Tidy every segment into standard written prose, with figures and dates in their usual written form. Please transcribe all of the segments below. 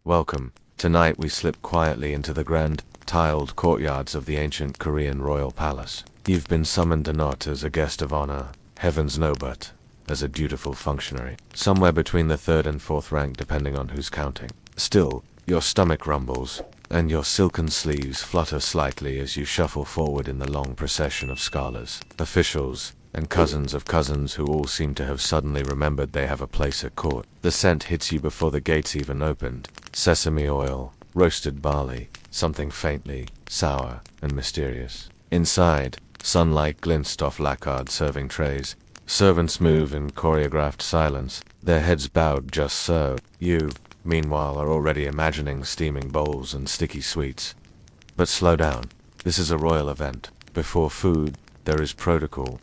Welcome. Tonight we slip quietly into the grand, tiled courtyards of the ancient Korean royal palace. You've been summoned not as a guest of honor, heavens no, but as a dutiful functionary, somewhere between the third and fourth rank depending on who's counting. Still, your stomach rumbles, and your silken sleeves flutter slightly as you shuffle forward in the long procession of scholars, officials, and cousins of cousins who all seem to have suddenly remembered they have a place at court. The scent hits you before the gates even opened. Sesame oil, roasted barley, something faintly sour and mysterious. Inside, sunlight glints off lacquered serving trays. Servants move in choreographed silence, their heads bowed just so. You, meanwhile, are already imagining steaming bowls and sticky sweets. But slow down. This is a royal event. Before food, there is protocol.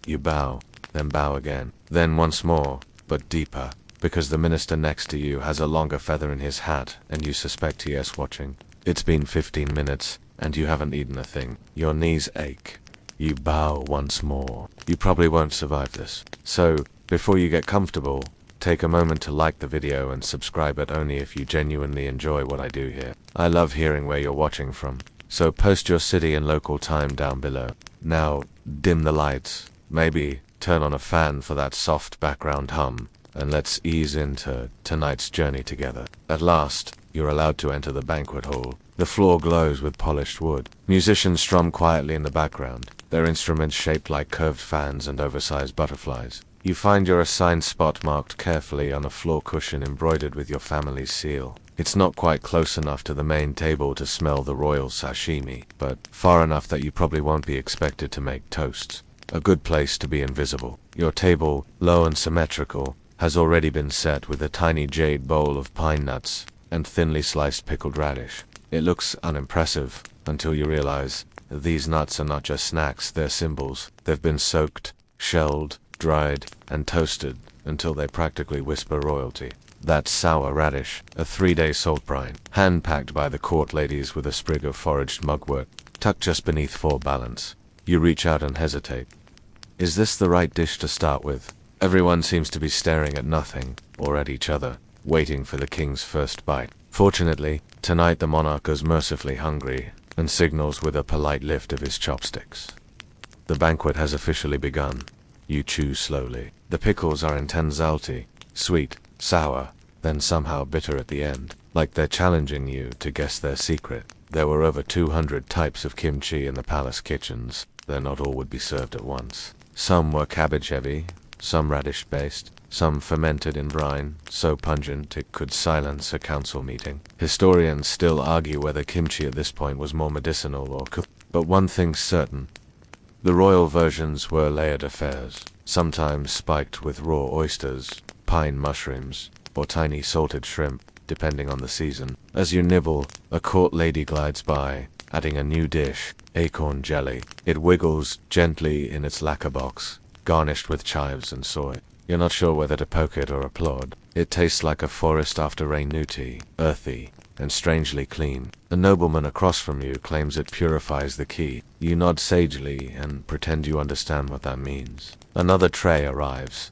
You bow, then bow again, then once more, but deeper, because the minister next to you has a longer feather in his hat, and you suspect he is watching. It's been 15 minutes, and you haven't eaten a thing. Your knees ache. You bow once more. You probably won't survive this. So, before you get comfortable, take a moment to like the video and subscribe, but only if you genuinely enjoy what I do here. I love hearing where you're watching from, so post your city and local time down below. Now, dim the lights. Maybe turn on a fan for that soft background hum, and let's ease into tonight's journey together. At last, you're allowed to enter the banquet hall. The floor glows with polished wood. Musicians strum quietly in the background, their instruments shaped like curved fans and oversized butterflies. You find your assigned spot marked carefully on a floor cushion embroidered with your family's seal. It's not quite close enough to the main table to smell the royal sashimi, but far enough that you probably won't be expected to make toasts. A good place to be invisible. Your table, low and symmetrical, has already been set with a tiny jade bowl of pine nuts and thinly sliced pickled radish. It looks unimpressive until you realize these nuts are not just snacks, they're symbols. They've been soaked, shelled, dried, and toasted until they practically whisper royalty. That's sour radish, a 3-day salt brine, hand-packed by the court ladies with a sprig of foraged mugwort, tucked just beneath for balance. You reach out and hesitate. Is this the right dish to start with? Everyone seems to be staring at nothing, or at each other, waiting for the king's first bite. Fortunately, tonight the monarch is mercifully hungry, and signals with a polite lift of his chopsticks. The banquet has officially begun. You chew slowly. The pickles are intense, salty, sweet, sour, then somehow bitter at the end, like they're challenging you to guess their secret. There were over 200 types of kimchi in the palace kitchens, though not all would be served at once. Some were cabbage-heavy, some radish-based, some fermented in brine, so pungent it could silence a council meeting. Historians still argue whether kimchi at this point was more medicinal or cooked. But one thing's certain. The royal versions were layered affairs, sometimes spiked with raw oysters, pine mushrooms, or tiny salted shrimp, depending on the season. As you nibble, a court lady glides by, adding a new dish, acorn jelly. It wiggles gently in its lacquer box, garnished with chives and soy. You're not sure whether to poke it or applaud. It tastes like a forest after rain newty, earthy, and strangely clean. A nobleman across from you claims it purifies the ki. You nod sagely and pretend you understand what that means. Another tray arrives.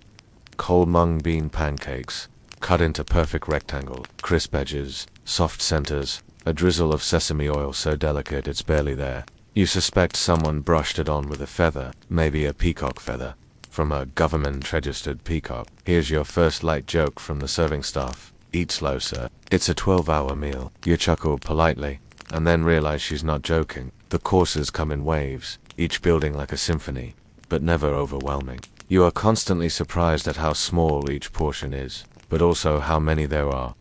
Cold mung bean pancakes, cut into perfect rectangles, crisp edges, soft centers, a drizzle of sesame oil so delicate it's barely there. You suspect someone brushed it on with a feather, maybe a peacock feather, from a government-registered peacock. Here's your first light joke from the serving staff. Eat slow, sir. It's a 12-hour meal. You chuckle politely, and then realize she's not joking. The courses come in waves, each building like a symphony, but never overwhelming. You are constantly surprised at how small each portion is, but also how many there are.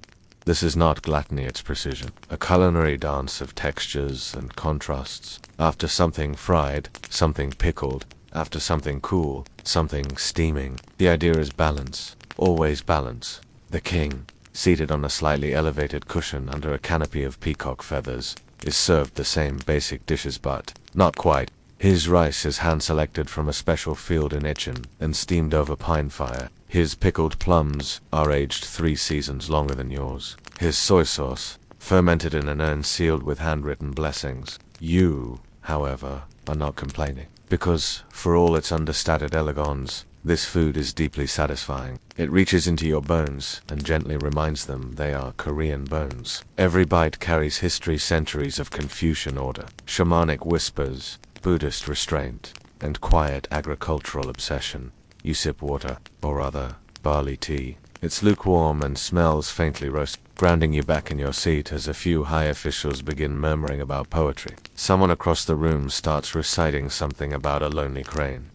This is not gluttony, it's precision. A culinary dance of textures and contrasts. After something fried, something pickled. After something cool, something steaming. The idea is balance. Always balance. The king, seated on a slightly elevated cushion under a canopy of peacock feathers, is served the same basic dishes, but not quite. His rice is hand-selected from a special field in Itchen and steamed over pine fire. His pickled plums are aged 3 seasons longer than yours. His soy sauce, fermented in an urn sealed with handwritten blessings. You, however, are not complaining, because, for all its understated elegance, This food is deeply satisfying. It reaches into your bones and gently reminds them they are Korean bones. Every bite carries history, centuries of Confucian order, shamanic whispers, Buddhist restraint, and quiet agricultural obsession. You sip water, or rather, barley tea. It's lukewarm and smells faintly roast, grounding you back in your seat as a few high officials begin murmuring about poetry. Someone across the room starts reciting something about a lonely crane.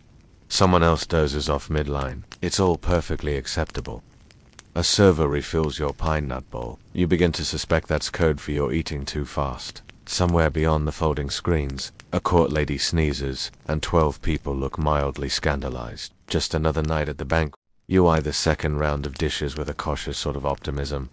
Someone else dozes off midline. It's all perfectly acceptable. A server refills your pine nut bowl. You begin to suspect that's code for your eating too fast. Somewhere beyond the folding screens, a court lady sneezes, and 12 people look mildly scandalized. Just another night at the bank. You eye the second round of dishes with a cautious sort of optimism.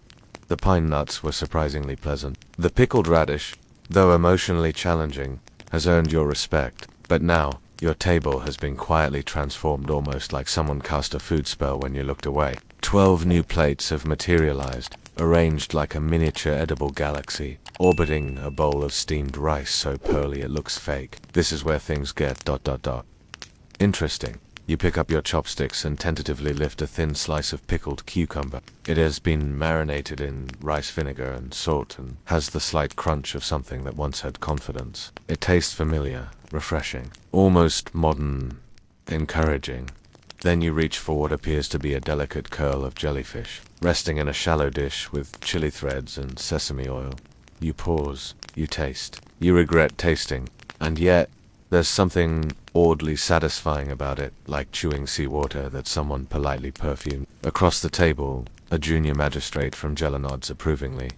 The pine nuts were surprisingly pleasant. The pickled radish, though emotionally challenging, has earned your respect. But now, your table has been quietly transformed, almost like someone cast a food spell when you looked away. 12 new plates have materialized, arranged like a miniature edible galaxy, orbiting a bowl of steamed rice so pearly it looks fake. This is where things get ... interesting. You pick up your chopsticks and tentatively lift a thin slice of pickled cucumber. It has been marinated in rice vinegar and salt and has the slight crunch of something that once had confidence. It tastes familiar, refreshing, almost modern, encouraging. Then you reach for what appears to be a delicate curl of jellyfish, resting in a shallow dish with chili threads and sesame oil. You pause, you taste, you regret tasting, and yet there's something oddly satisfying about it, like chewing seawater that someone politely perfumed. Across the table, a junior magistrate from Jella nods approvingly.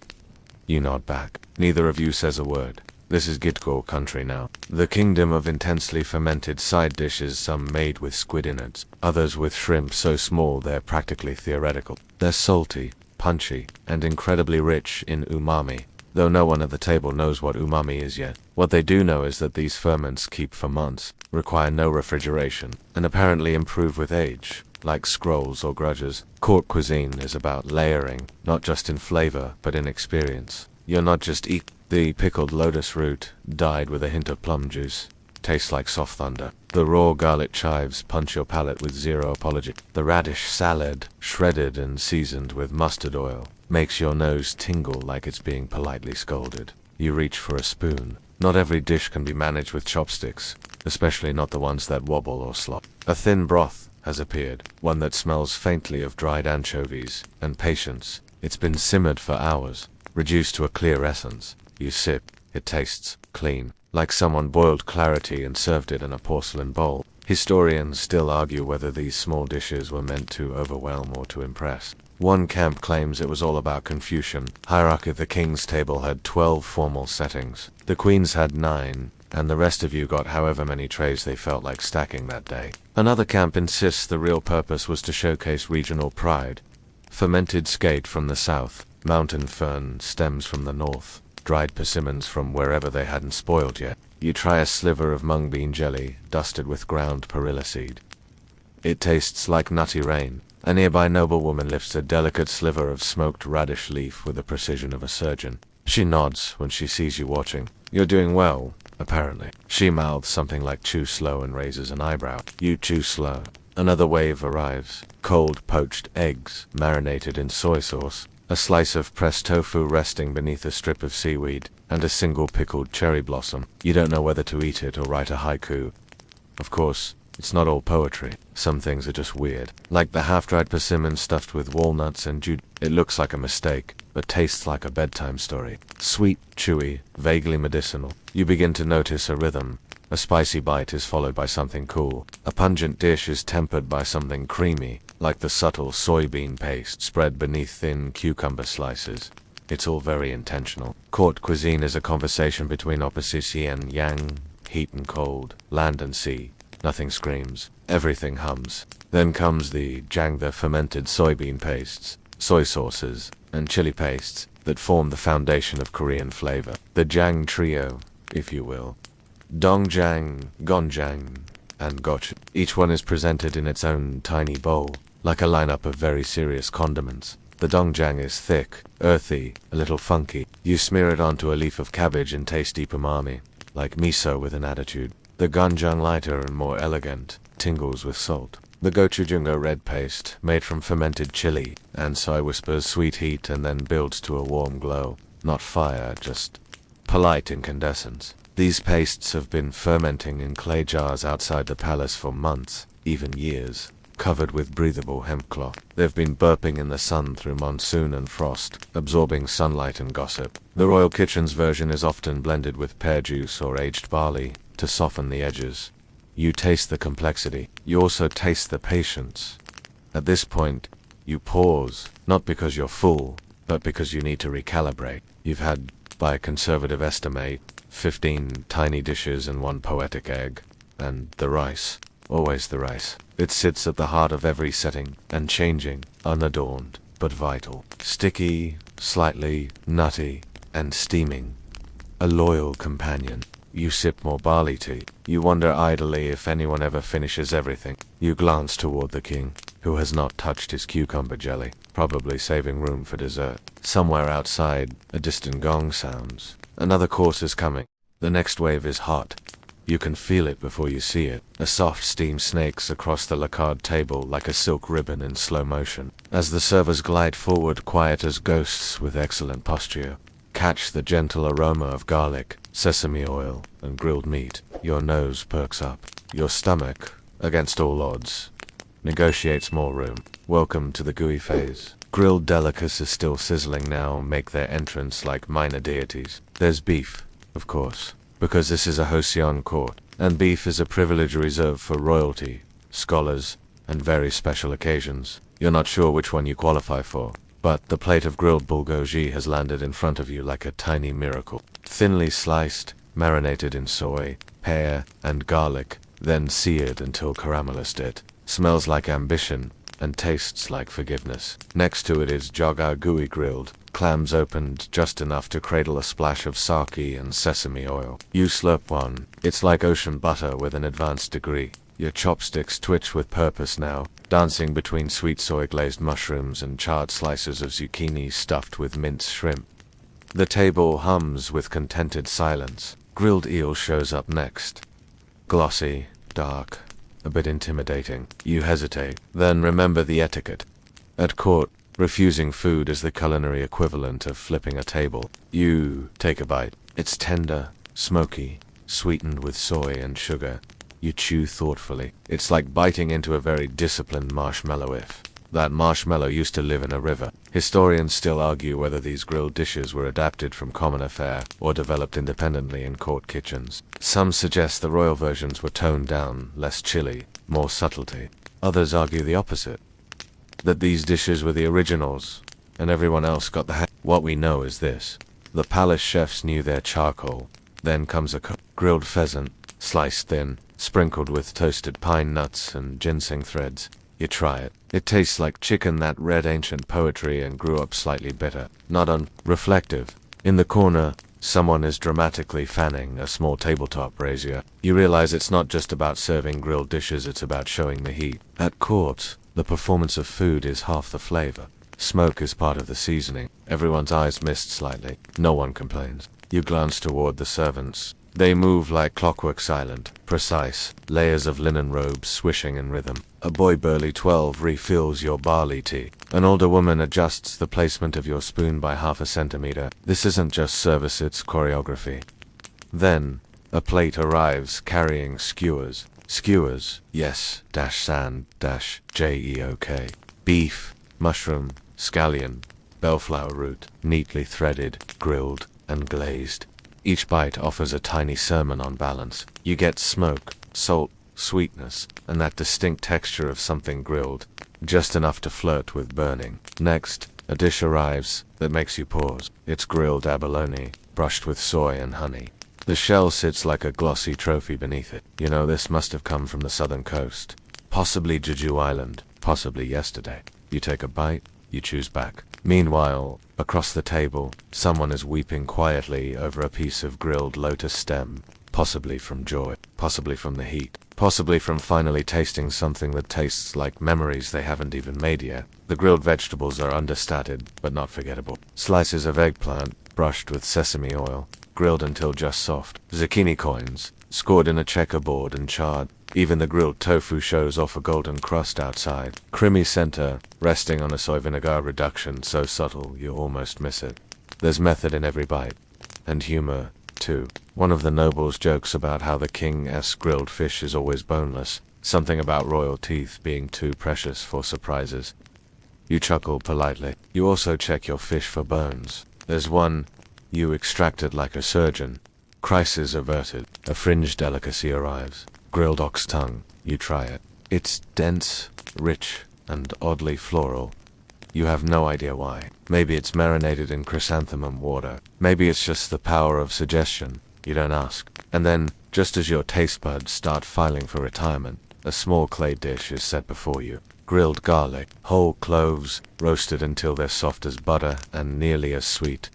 You nod back. Neither of you says a word. This is Gitgor country now. The kingdom of intensely fermented side dishes, some made with squid innards, others with shrimp so small they're practically theoretical. They're salty, punchy, and incredibly rich in umami, though no one at the table knows what umami is yet. What they do know is that these ferments keep for months, require no refrigeration, and apparently improve with age, like scrolls or grudges. Court cuisine is about layering, not just in flavor, but in experience. You're not just eat. The pickled lotus root, dyed with a hint of plum juice, tastes like soft thunder. The raw garlic chives punch your palate with zero apology. The radish salad, shredded and seasoned with mustard oil, makes your nose tingle like it's being politely scolded. You reach for a spoon. Not every dish can be managed with chopsticks, especially not the ones that wobble or slop. A thin broth has appeared, one that smells faintly of dried anchovies and patience. It's been simmered for hours, reduced to a clear essence. You sip. It tastes clean, like someone boiled clarity and served it in a porcelain bowl. Historians still argue whether these small dishes were meant to overwhelm or to impress. One camp claims it was all about Confucian hierarchy. The king's table had 12 formal settings. The queen's had 9, and the rest of you got however many trays they felt like stacking that day. Another camp insists the real purpose was to showcase regional pride. Fermented skate from the south, mountain fern stems from the north, dried persimmons from wherever they hadn't spoiled yet. You try a sliver of mung bean jelly, dusted with ground perilla seed. It tastes like nutty rain. A nearby noblewoman lifts a delicate sliver of smoked radish leaf with the precision of a surgeon. She nods when she sees you watching. You're doing well, apparently. She mouths something like chew slow and raises an eyebrow. You chew slow. Another wave arrives. Cold poached eggs, marinated in soy sauce, a slice of pressed tofu resting beneath a strip of seaweed, and a single pickled cherry blossom. You don't know whether to eat it or write a haiku. Of course, it's not all poetry. Some things are just weird. Like the half-dried persimmon stuffed with walnuts and jute. It looks like a mistake, but tastes like a bedtime story. Sweet, chewy, vaguely medicinal. You begin to notice a rhythm. A spicy bite is followed by something cool. A pungent dish is tempered by something creamy, like the subtle soybean paste spread beneath thin cucumber slices. It's all very intentional. Court cuisine is a conversation between opposites yin and yang, heat and cold, land and sea. Nothing screams. Everything hums. Then comes the jang, the fermented soybean pastes, soy sauces, and chili pastes that form the foundation of Korean flavor. The jang trio, if you will. Dongjang, gonjang, and gochujang. Each one is presented in its own tiny bowl, like a lineup of very serious condiments. The dongjang is thick, earthy, a little funky. You smear it onto a leaf of cabbage and taste deep umami, like miso with an attitude. The gonjang, lighter and more elegant, tingles with salt. The gochujang red paste, made from fermented chili, and soy whispers sweet heat and then builds to a warm glow. Not fire, just polite incandescence. These pastes have been fermenting in clay jars outside the palace for months, even years, covered with breathable hemp cloth. They've been burping in the sun through monsoon and frost, absorbing sunlight and gossip. The royal kitchen's version is often blended with pear juice or aged barley to soften the edges. You taste the complexity. You also taste the patience. At this point, you pause, not because you're full, but because you need to recalibrate. You've had, by a conservative estimate, 15 tiny dishes and 1 poetic egg. And the rice. Always the rice. It sits at the heart of every setting, and changing, unadorned, but vital. Sticky, slightly nutty, and steaming. A loyal companion. You sip more barley tea. You wonder idly if anyone ever finishes everything. You glance toward the king, who has not touched his cucumber jelly, probably saving room for dessert. Somewhere outside, a distant gong sounds. Another course is coming. The next wave is hot. You can feel it before you see it. A soft steam snakes across the lacquered table like a silk ribbon in slow motion. As the servers glide forward, quiet as ghosts with excellent posture, catch the gentle aroma of garlic, sesame oil, and grilled meat. Your nose perks up. Your stomach, against all odds, negotiates more room. Welcome to the gooey phase. Grilled delicacies still sizzling now make their entrance like minor deities. There's beef, of course, because this is a Joseon court, and beef is a privilege reserved for royalty, scholars, and very special occasions. You're not sure which one you qualify for, but the plate of grilled bulgogi has landed in front of you like a tiny miracle. Thinly sliced, marinated in soy, pear, and garlic, then seared until caramelized. It smells like ambition and tastes like forgiveness. Next to it is jaga gooey grilled, clams opened just enough to cradle a splash of sake and sesame oil. You slurp one. It's like ocean butter with an advanced degree. Your chopsticks twitch with purpose now, dancing between sweet soy-glazed mushrooms and charred slices of zucchini stuffed with minced shrimp. The table hums with contented silence. Grilled eel shows up next. Glossy, dark, a bit intimidating. You hesitate, then remember the etiquette. At court, refusing food is the culinary equivalent of flipping a table. You take a bite. It's tender, smoky, sweetened with soy and sugar. You chew thoughtfully. It's like biting into a very disciplined marshmallow. If that marshmallow used to live in a river. Historians still argue whether these grilled dishes were adapted from common fare or developed independently in court kitchens. Some suggest the royal versions were toned down, less chili, more subtlety. Others argue the opposite, that these dishes were the originals, and everyone else got the hang. What we know is this. The palace chefs knew their charcoal. Then comes a grilled pheasant, sliced thin, sprinkled with toasted pine nuts and ginseng threads. You try it. It tastes like chicken that read ancient poetry and grew up slightly bitter, not unreflective. In the corner, someone is dramatically fanning a small tabletop brazier. You realize it's not just about serving grilled dishes, it's about showing the heat. At court, the performance of food is half the flavor. Smoke is part of the seasoning. Everyone's eyes mist slightly. No one complains. You glance toward the servants. They move like clockwork, silent, precise, layers of linen robes swishing in rhythm. A boy barely 12 refills your barley tea. An older woman adjusts the placement of your spoon by half a centimeter. This isn't just service, it's choreography. Then, a plate arrives carrying skewers. Skewers, yes, -san, -jeok. Beef, mushroom, scallion, bellflower root, neatly threaded, grilled, and glazed. Each bite offers a tiny sermon on balance. You get smoke, salt, sweetness, and that distinct texture of something grilled, just enough to flirt with burning. Next, a dish arrives that makes you pause. It's grilled abalone, brushed with soy and honey. The shell sits like a glossy trophy beneath it. You know this must have come from the southern coast. Possibly Jeju Island, possibly yesterday. You take a bite, you choose back. Meanwhile, across the table, someone is weeping quietly over a piece of grilled lotus stem, possibly from joy, possibly from the heat, possibly from finally tasting something that tastes like memories they haven't even made yet. The grilled vegetables are understated, but not forgettable. Slices of eggplant, brushed with sesame oil, grilled until just soft. Zucchini coins, scored in a checkerboard and charred. Even the grilled tofu shows off a golden crust outside. Creamy center, resting on a soy vinegar reduction so subtle you almost miss it. There's method in every bite. And humor, too. One of the nobles jokes about how the king's grilled fish is always boneless, something about royal teeth being too precious for surprises. You chuckle politely. You also check your fish for bones. There's one you extracted like a surgeon. Crisis averted. A fringe delicacy arrives. Grilled ox tongue. You try it. It's dense, rich, and oddly floral. You have no idea why. Maybe it's marinated in chrysanthemum water. Maybe it's just the power of suggestion. You don't ask. And then, just as your taste buds start filing for retirement, a small clay dish is set before you. Grilled garlic, whole cloves, roasted until they're soft as butter and nearly as sweet.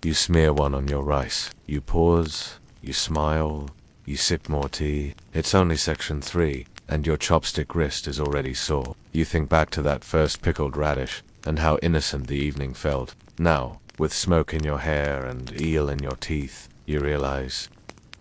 You smear one on your rice. You pause, you smile, you sip more tea. It's only section 3, and your chopstick wrist is already sore. You think back to that first pickled radish, and how innocent the evening felt. Now, with smoke in your hair and eel in your teeth, you realize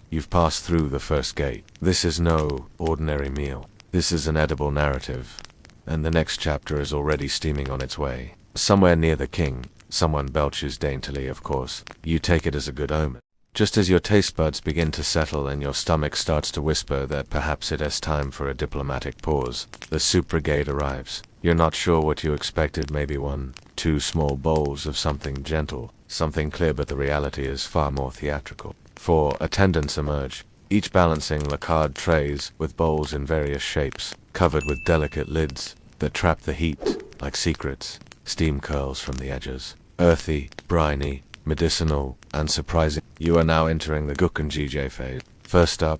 you've passed through the first gate. This is no ordinary meal. This is an edible narrative, and the next chapter is already steaming on its way. Somewhere near the king, someone belches daintily, of course. You take it as a good omen. Just as your taste buds begin to settle and your stomach starts to whisper that perhaps it is time for a diplomatic pause, the soup brigade arrives. You're not sure what you expected, maybe 1-2 small bowls of something gentle, something clear, but the reality is far more theatrical. 4 attendants emerge, each balancing lacquered trays with bowls in various shapes, covered with delicate lids that trap the heat like secrets. Steam curls from the edges. Earthy, briny, medicinal, and surprising. You are now entering the Gukkenjije phase. First up,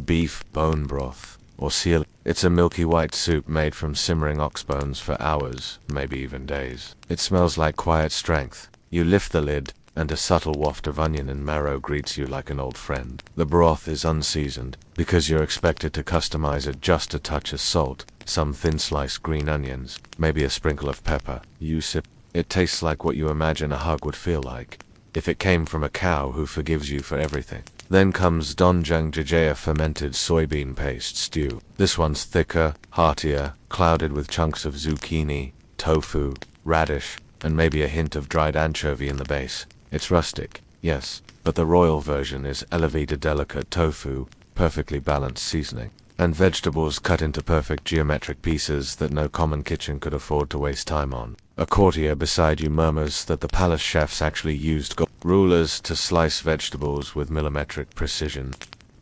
beef bone broth, or seal. It's a milky white soup made from simmering ox bones for hours, maybe even days. It smells like quiet strength. You lift the lid, and a subtle waft of onion and marrow greets you like an old friend. The broth is unseasoned, because you're expected to customize it just a touch of salt, some thin-sliced green onions, maybe a sprinkle of pepper. You sip. It tastes like what you imagine a hug would feel like, if it came from a cow who forgives you for everything. Then comes Donjang Jjigae, fermented soybean paste stew. This one's thicker, heartier, clouded with chunks of zucchini, tofu, radish, and maybe a hint of dried anchovy in the base. It's rustic, yes, but the royal version is elevated delicate tofu, perfectly balanced seasoning, and vegetables cut into perfect geometric pieces that no common kitchen could afford to waste time on. A courtier beside you murmurs that the palace chefs actually used rulers to slice vegetables with millimetric precision.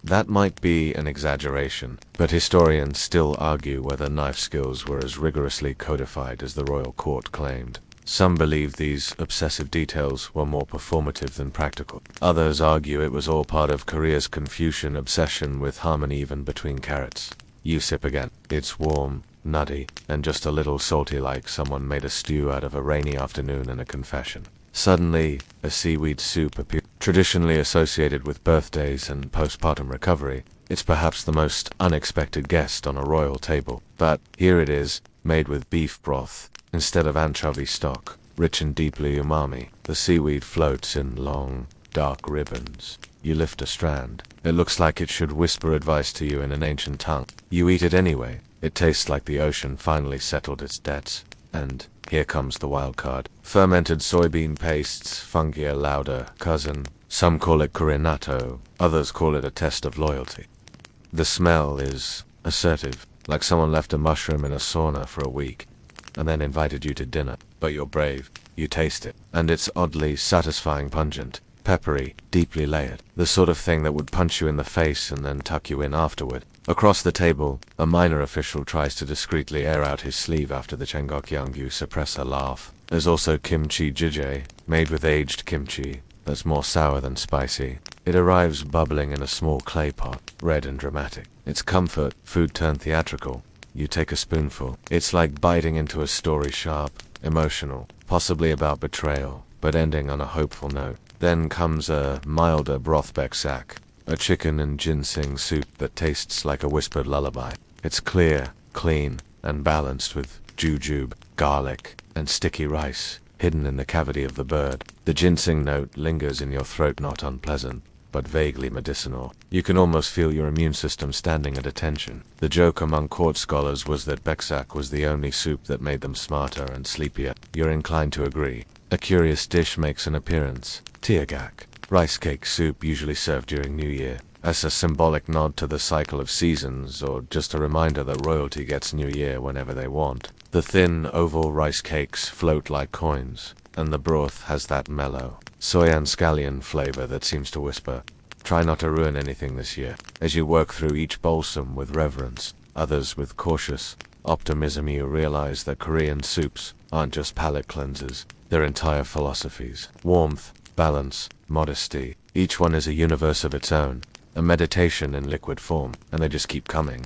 That might be an exaggeration, but historians still argue whether knife skills were as rigorously codified as the royal court claimed. Some believe these obsessive details were more performative than practical. Others argue it was all part of Korea's Confucian obsession with harmony even between carrots. You sip again. It's warm, nutty, and just a little salty, like someone made a stew out of a rainy afternoon and a confession. Suddenly, a seaweed soup appears. Traditionally associated with birthdays and postpartum recovery, it's perhaps the most unexpected guest on a royal table. But here it is, made with beef broth instead of anchovy stock, rich and deeply umami. The seaweed floats in long, dark ribbons. You lift a strand. It looks like it should whisper advice to you in an ancient tongue. You eat it anyway. It tastes like the ocean finally settled its debts. And here comes the wild card. Fermented soybean pastes, fungier lauder, cousin. Some call it kurinato, others call it a test of loyalty. The smell is assertive, like someone left a mushroom in a sauna for a week, and then invited you to dinner. But you're brave. You taste it, and it's oddly satisfying, pungent, peppery, deeply layered. The sort of thing that would punch you in the face and then tuck you in afterward. Across the table, a minor official tries to discreetly air out his sleeve after the Chengokyang. You suppress a laugh. There's also kimchi jjigae, made with aged kimchi, that's more sour than spicy. It arrives bubbling in a small clay pot, red and dramatic. It's comfort, food turned theatrical. You take a spoonful. It's like biting into a story, sharp, emotional, possibly about betrayal, but ending on a hopeful note. Then comes a milder broth beksak, a chicken and ginseng soup that tastes like a whispered lullaby. It's clear, clean, and balanced with jujube, garlic, and sticky rice, hidden in the cavity of the bird. The ginseng note lingers in your throat, not unpleasant, but vaguely medicinal. You can almost feel your immune system standing at attention. The joke among court scholars was that Beksak was the only soup that made them smarter and sleepier. You're inclined to agree. A curious dish makes an appearance. Tiagak. Rice cake soup usually served during New Year, as a symbolic nod to the cycle of seasons, or just a reminder that royalty gets New Year whenever they want. The thin, oval rice cakes float like coins, and the broth has that mellow, soy and scallion flavor that seems to whisper, "Try not to ruin anything this year." As you work through each balsam with reverence, others with cautious optimism, you realize that Korean soups aren't just palate cleansers, they're entire philosophies. Warmth, balance, modesty, each one is a universe of its own, a meditation in liquid form, and they just keep coming.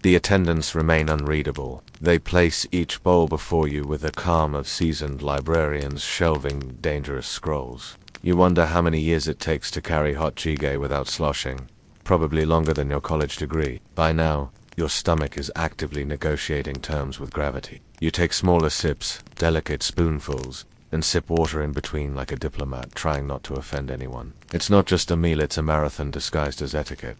The attendants remain unreadable. They place each bowl before you with the calm of seasoned librarians shelving dangerous scrolls. You wonder how many years it takes to carry hot jjigae without sloshing. Probably longer than your college degree. By now, your stomach is actively negotiating terms with gravity. You take smaller sips, delicate spoonfuls, and sip water in between like a diplomat trying not to offend anyone. It's not just a meal, it's a marathon disguised as etiquette.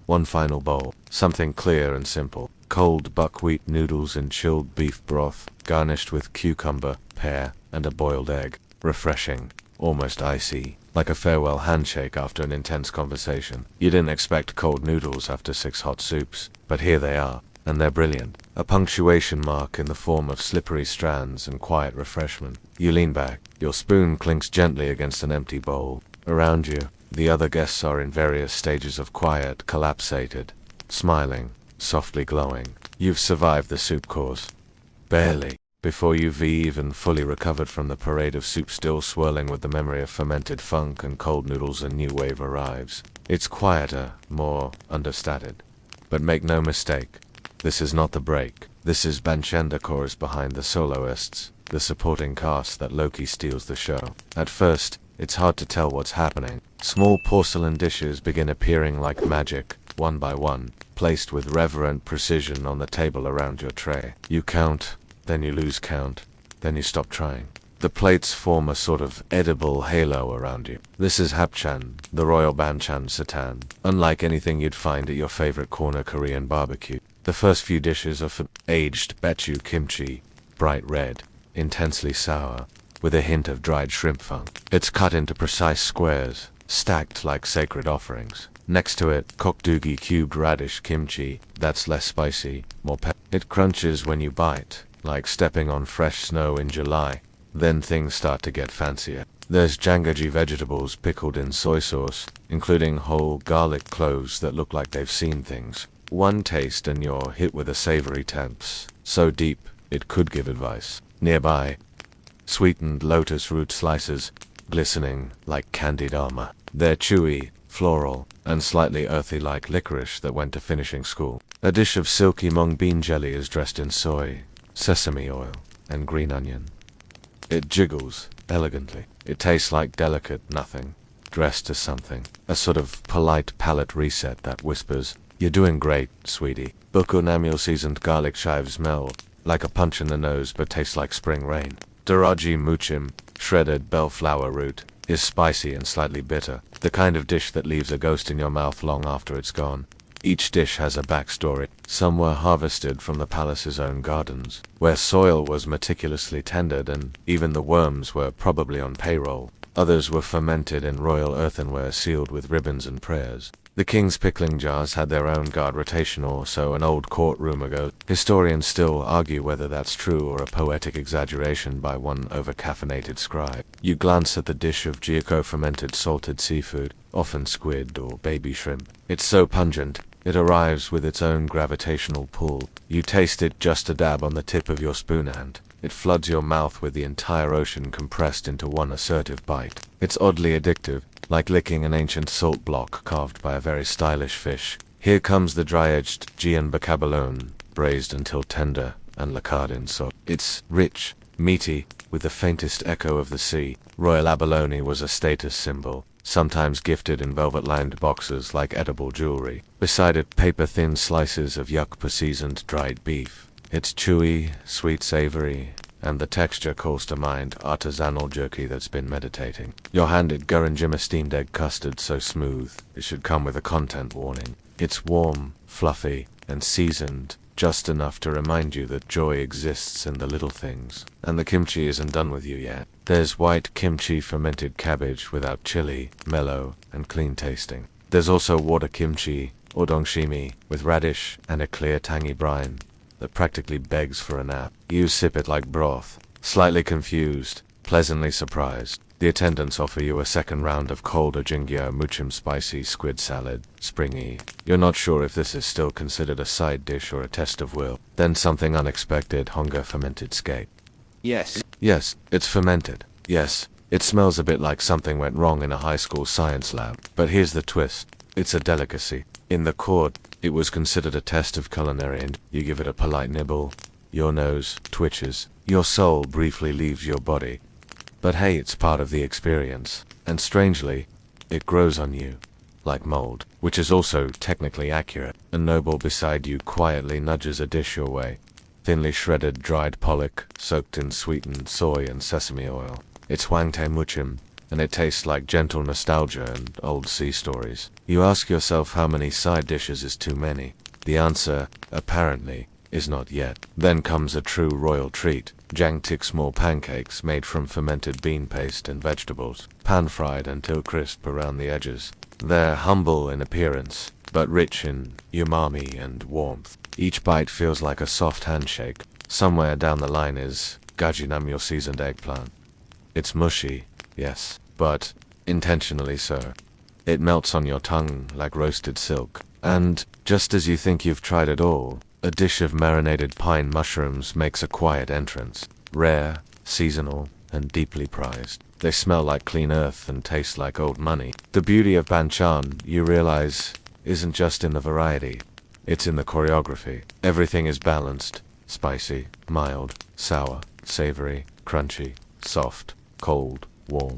One final bowl, something clear and simple. Cold buckwheat noodles in chilled beef broth, garnished with cucumber, pear, and a boiled egg. Refreshing, almost icy, like a farewell handshake after an intense conversation. You didn't expect cold noodles after 6 hot soups, but here they are, and they're brilliant. A punctuation mark in the form of slippery strands and quiet refreshment. You lean back, your spoon clinks gently against an empty bowl. Around you, the other guests are in various stages of quiet, collapsated, smiling, softly glowing. You've survived the soup course. Barely. Before you've even fully recovered from the parade of soup still swirling with the memory of fermented funk and cold noodles, a new wave arrives. It's quieter, more understated. But make no mistake, this is not the break. This is Banchenda chorus behind the soloists, the supporting cast that Loki steals the show. At first, it's hard to tell what's happening. Small porcelain dishes begin appearing like magic, one by one, placed with reverent precision on the table around your tray. You count, then you lose count, then you stop trying. The plates form a sort of edible halo around you. This is hapchan, the royal banchan satan, unlike anything you'd find at your favorite corner Korean barbecue. The first few dishes are aged bachu kimchi, bright red, intensely sour, with a hint of dried shrimp funk. It's cut into precise squares, stacked like sacred offerings. Next to it, kokdugi cubed radish kimchi, that's less spicy, more pep. It crunches when you bite, like stepping on fresh snow in July. Then things start to get fancier. There's jangaji vegetables pickled in soy sauce, including whole garlic cloves that look like they've seen things. One taste and you're hit with a savory temps, so deep, it could give advice. Nearby, sweetened lotus root slices, glistening like candied armor. They're chewy, floral, and slightly earthy like licorice that went to finishing school. A dish of silky mung bean jelly is dressed in soy, sesame oil, and green onion. It jiggles elegantly. It tastes like delicate nothing, dressed as something. A sort of polite palate reset that whispers, "You're doing great, sweetie." Buko namul seasoned garlic chives melt like a punch in the nose but tastes like spring rain. Daraji muchim, shredded bellflower root, is spicy and slightly bitter, the kind of dish that leaves a ghost in your mouth long after it's gone. Each dish has a backstory. Some were harvested from the palace's own gardens, where soil was meticulously tended and even the worms were probably on payroll. Others were fermented in royal earthenware sealed with ribbons and prayers. The king's pickling jars had their own guard rotation, or so an old court rumor goes. Historians still argue whether that's true or a poetic exaggeration by one over-caffeinated scribe. You glance at the dish of Giaco fermented salted seafood, often squid or baby shrimp. It's so pungent, it arrives with its own gravitational pull. You taste it just a dab on the tip of your spoon and it floods your mouth with the entire ocean compressed into one assertive bite. It's oddly addictive, like licking an ancient salt block carved by a very stylish fish. Here comes the dry-edged Gian bacabalone, braised until tender and lacquered in salt. It's rich, meaty, with the faintest echo of the sea. Royal abalone was a status symbol, sometimes gifted in velvet-lined boxes like edible jewelry. Beside it, paper-thin slices of yukpa seasoned dried beef. It's chewy, sweet savory, and the texture calls to mind artisanal jerky that's been meditating. You're handed Gurunjima steamed egg custard so smooth, it should come with a content warning. It's warm, fluffy, and seasoned, just enough to remind you that joy exists in the little things. And the kimchi isn't done with you yet. There's white kimchi fermented cabbage without chili, mellow, and clean tasting. There's also water kimchi, or dongshimi, with radish and a clear tangy brine that practically begs for a nap. You sip it like broth, slightly confused, pleasantly surprised. The attendants offer you a second round of cold ojingyo muchim spicy squid salad, springy. You're not sure if this is still considered a side dish or a test of will. Then something unexpected, honga fermented skate. Yes. Yes, it's fermented. Yes, it smells a bit like something went wrong in a high school science lab. But here's the twist. It's a delicacy. In the court, it was considered a test of culinary, and you give it a polite nibble. Your nose twitches. Your soul briefly leaves your body. But hey, it's part of the experience. And strangely, it grows on you. Like mold, which is also technically accurate. A noble beside you quietly nudges a dish your way. Thinly shredded dried pollock, soaked in sweetened soy and sesame oil. It's hwangtae muchim, and it tastes like gentle nostalgia and old sea stories. You ask yourself how many side dishes is too many. The answer, apparently, is not yet. Then comes a true royal treat. Jangtik small pancakes made from fermented bean paste and vegetables, pan-fried until crisp around the edges. They're humble in appearance, but rich in umami and warmth. Each bite feels like a soft handshake. Somewhere down the line is gajinam, your seasoned eggplant. It's mushy, yes, but intentionally so. It melts on your tongue like roasted silk. And just as you think you've tried it all, a dish of marinated pine mushrooms makes a quiet entrance. Rare, seasonal, and deeply prized. They smell like clean earth and taste like old money. The beauty of banchan, you realize, isn't just in the variety. It's in the choreography. Everything is balanced. Spicy, mild, sour, savory, crunchy, soft, cold, warm.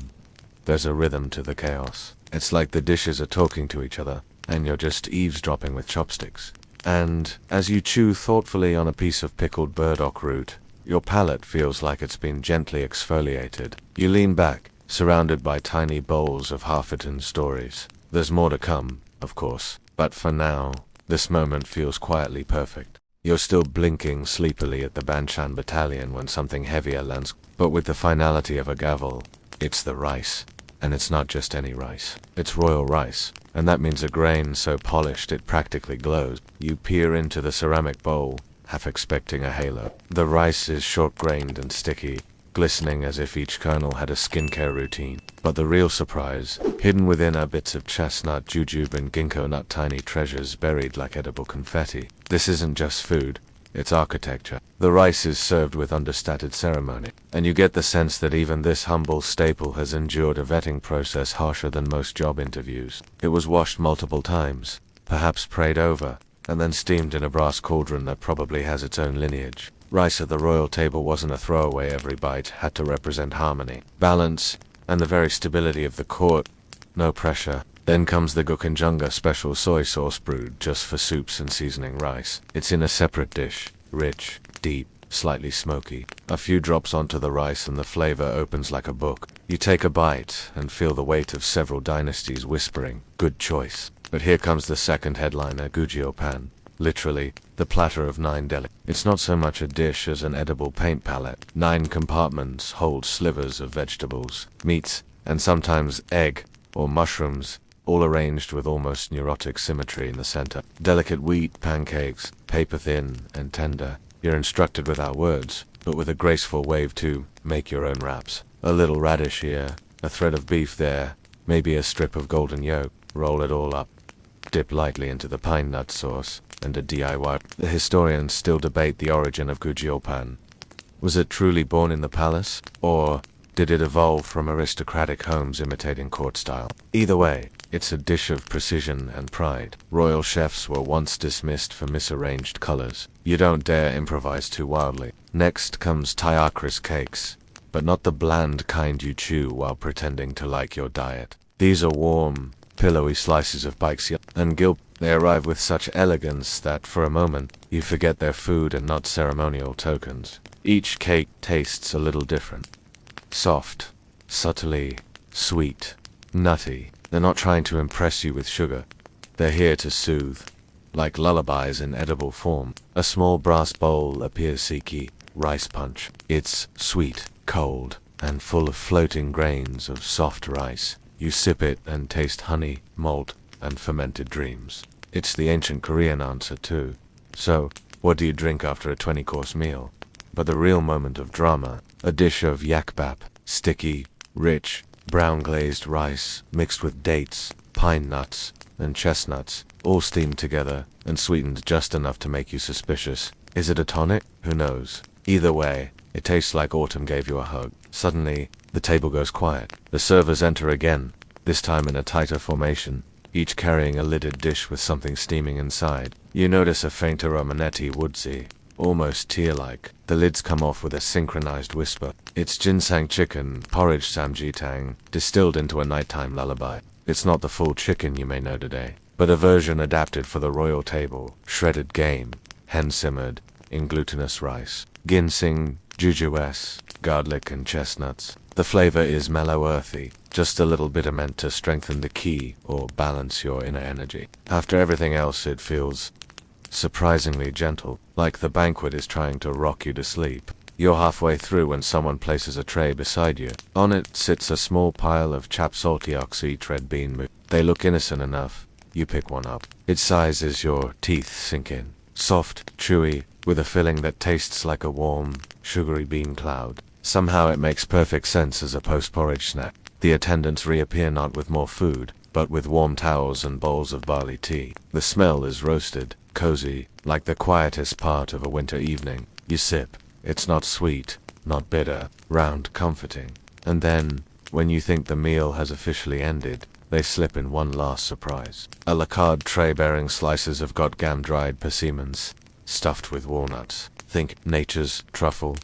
There's a rhythm to the chaos. It's like the dishes are talking to each other, and you're just eavesdropping with chopsticks. And as you chew thoughtfully on a piece of pickled burdock root, your palate feels like it's been gently exfoliated. You lean back, surrounded by tiny bowls of half-eaten stories. There's more to come, of course, but for now, this moment feels quietly perfect. You're still blinking sleepily at the Banchan battalion when something heavier lands, but with the finality of a gavel, it's the rice. And it's not just any rice. It's royal rice, and that means a grain so polished it practically glows. You peer into the ceramic bowl, half expecting a halo. The rice is short-grained and sticky, glistening as if each kernel had a skincare routine. But the real surprise, hidden within are bits of chestnut, jujube, and ginkgo nut, tiny treasures buried like edible confetti. This isn't just food. It's architecture. The rice is served with understated ceremony, and you get the sense that even this humble staple has endured a vetting process harsher than most job interviews. It was washed multiple times, perhaps prayed over, and then steamed in a brass cauldron that probably has its own lineage. Rice at the royal table wasn't a throwaway. Every bite had to represent harmony, balance, and the very stability of the court. No pressure. Then comes the Gukanjunga special soy sauce brewed just for soups and seasoning rice. It's in a separate dish, rich, deep, slightly smoky. A few drops onto the rice and the flavor opens like a book. You take a bite and feel the weight of several dynasties whispering, good choice. But here comes the second headliner, Gujio Pan. Literally, the platter of 9 delicacies. It's not so much a dish as an edible paint palette. 9 compartments hold slivers of vegetables, meats, and sometimes egg or mushrooms, all arranged with almost neurotic symmetry in the center. Delicate wheat pancakes, paper-thin and tender. You're instructed without words, but with a graceful wave to make your own wraps. A little radish here, a thread of beef there, maybe a strip of golden yolk. Roll it all up. Dip lightly into the pine nut sauce, and a DIY. The historians still debate the origin of Gujiopan. Was it truly born in the palace, or did it evolve from aristocratic homes imitating court style? Either way, it's a dish of precision and pride. Royal chefs were once dismissed for misarranged colors. You don't dare improvise too wildly. Next comes Tyakris cakes, but not the bland kind you chew while pretending to like your diet. These are warm, pillowy slices of baixia and gilp. They arrive with such elegance that for a moment you forget they're food and not ceremonial tokens. Each cake tastes a little different. Soft, subtly sweet, nutty. They're not trying to impress you with sugar. They're here to soothe, like lullabies in edible form. A small brass bowl appears seeky, rice punch. It's sweet, cold, and full of floating grains of soft rice. You sip it and taste honey, malt, and fermented dreams. It's the ancient Korean answer too. So, what do you drink after a 20-course meal? But the real moment of drama, a dish of yakbap, sticky, rich, brown glazed rice mixed with dates, pine nuts, and chestnuts, all steamed together and sweetened just enough to make you suspicious. Is it a tonic? Who knows? Either way, it tastes like autumn gave you a hug. Suddenly, the table goes quiet. The servers enter again, this time in a tighter formation, each carrying a lidded dish with something steaming inside. You notice a faint aroma woodsy, almost tear-like. The lids come off with a synchronized whisper. It's ginseng chicken, porridge samjitang, distilled into a nighttime lullaby. It's not the full chicken you may know today, but a version adapted for the royal table. Shredded game, hen-simmered, in glutinous rice. Ginseng, jujus, garlic and chestnuts. The flavor is mellow earthy, just a little bitter meant to strengthen the ki or balance your inner energy. After everything else it feels surprisingly gentle, like the banquet is trying to rock you to sleep. You're halfway through when someone places a tray beside you. On it sits a small pile of chapsaltyoxy red bean mousse. They look innocent enough. You pick one up. Its size is your teeth sink in. Soft, chewy, with a filling that tastes like a warm, sugary bean cloud. Somehow it makes perfect sense as a post-porridge snack. The attendants reappear not with more food, but with warm towels and bowls of barley tea. The smell is roasted, cozy, like the quietest part of a winter evening. You sip. It's not sweet, not bitter, round, comforting. And then, when you think the meal has officially ended, they slip in one last surprise. A lacquered tray bearing slices of gotgam dried persimmons, stuffed with walnuts. Think nature's truffle.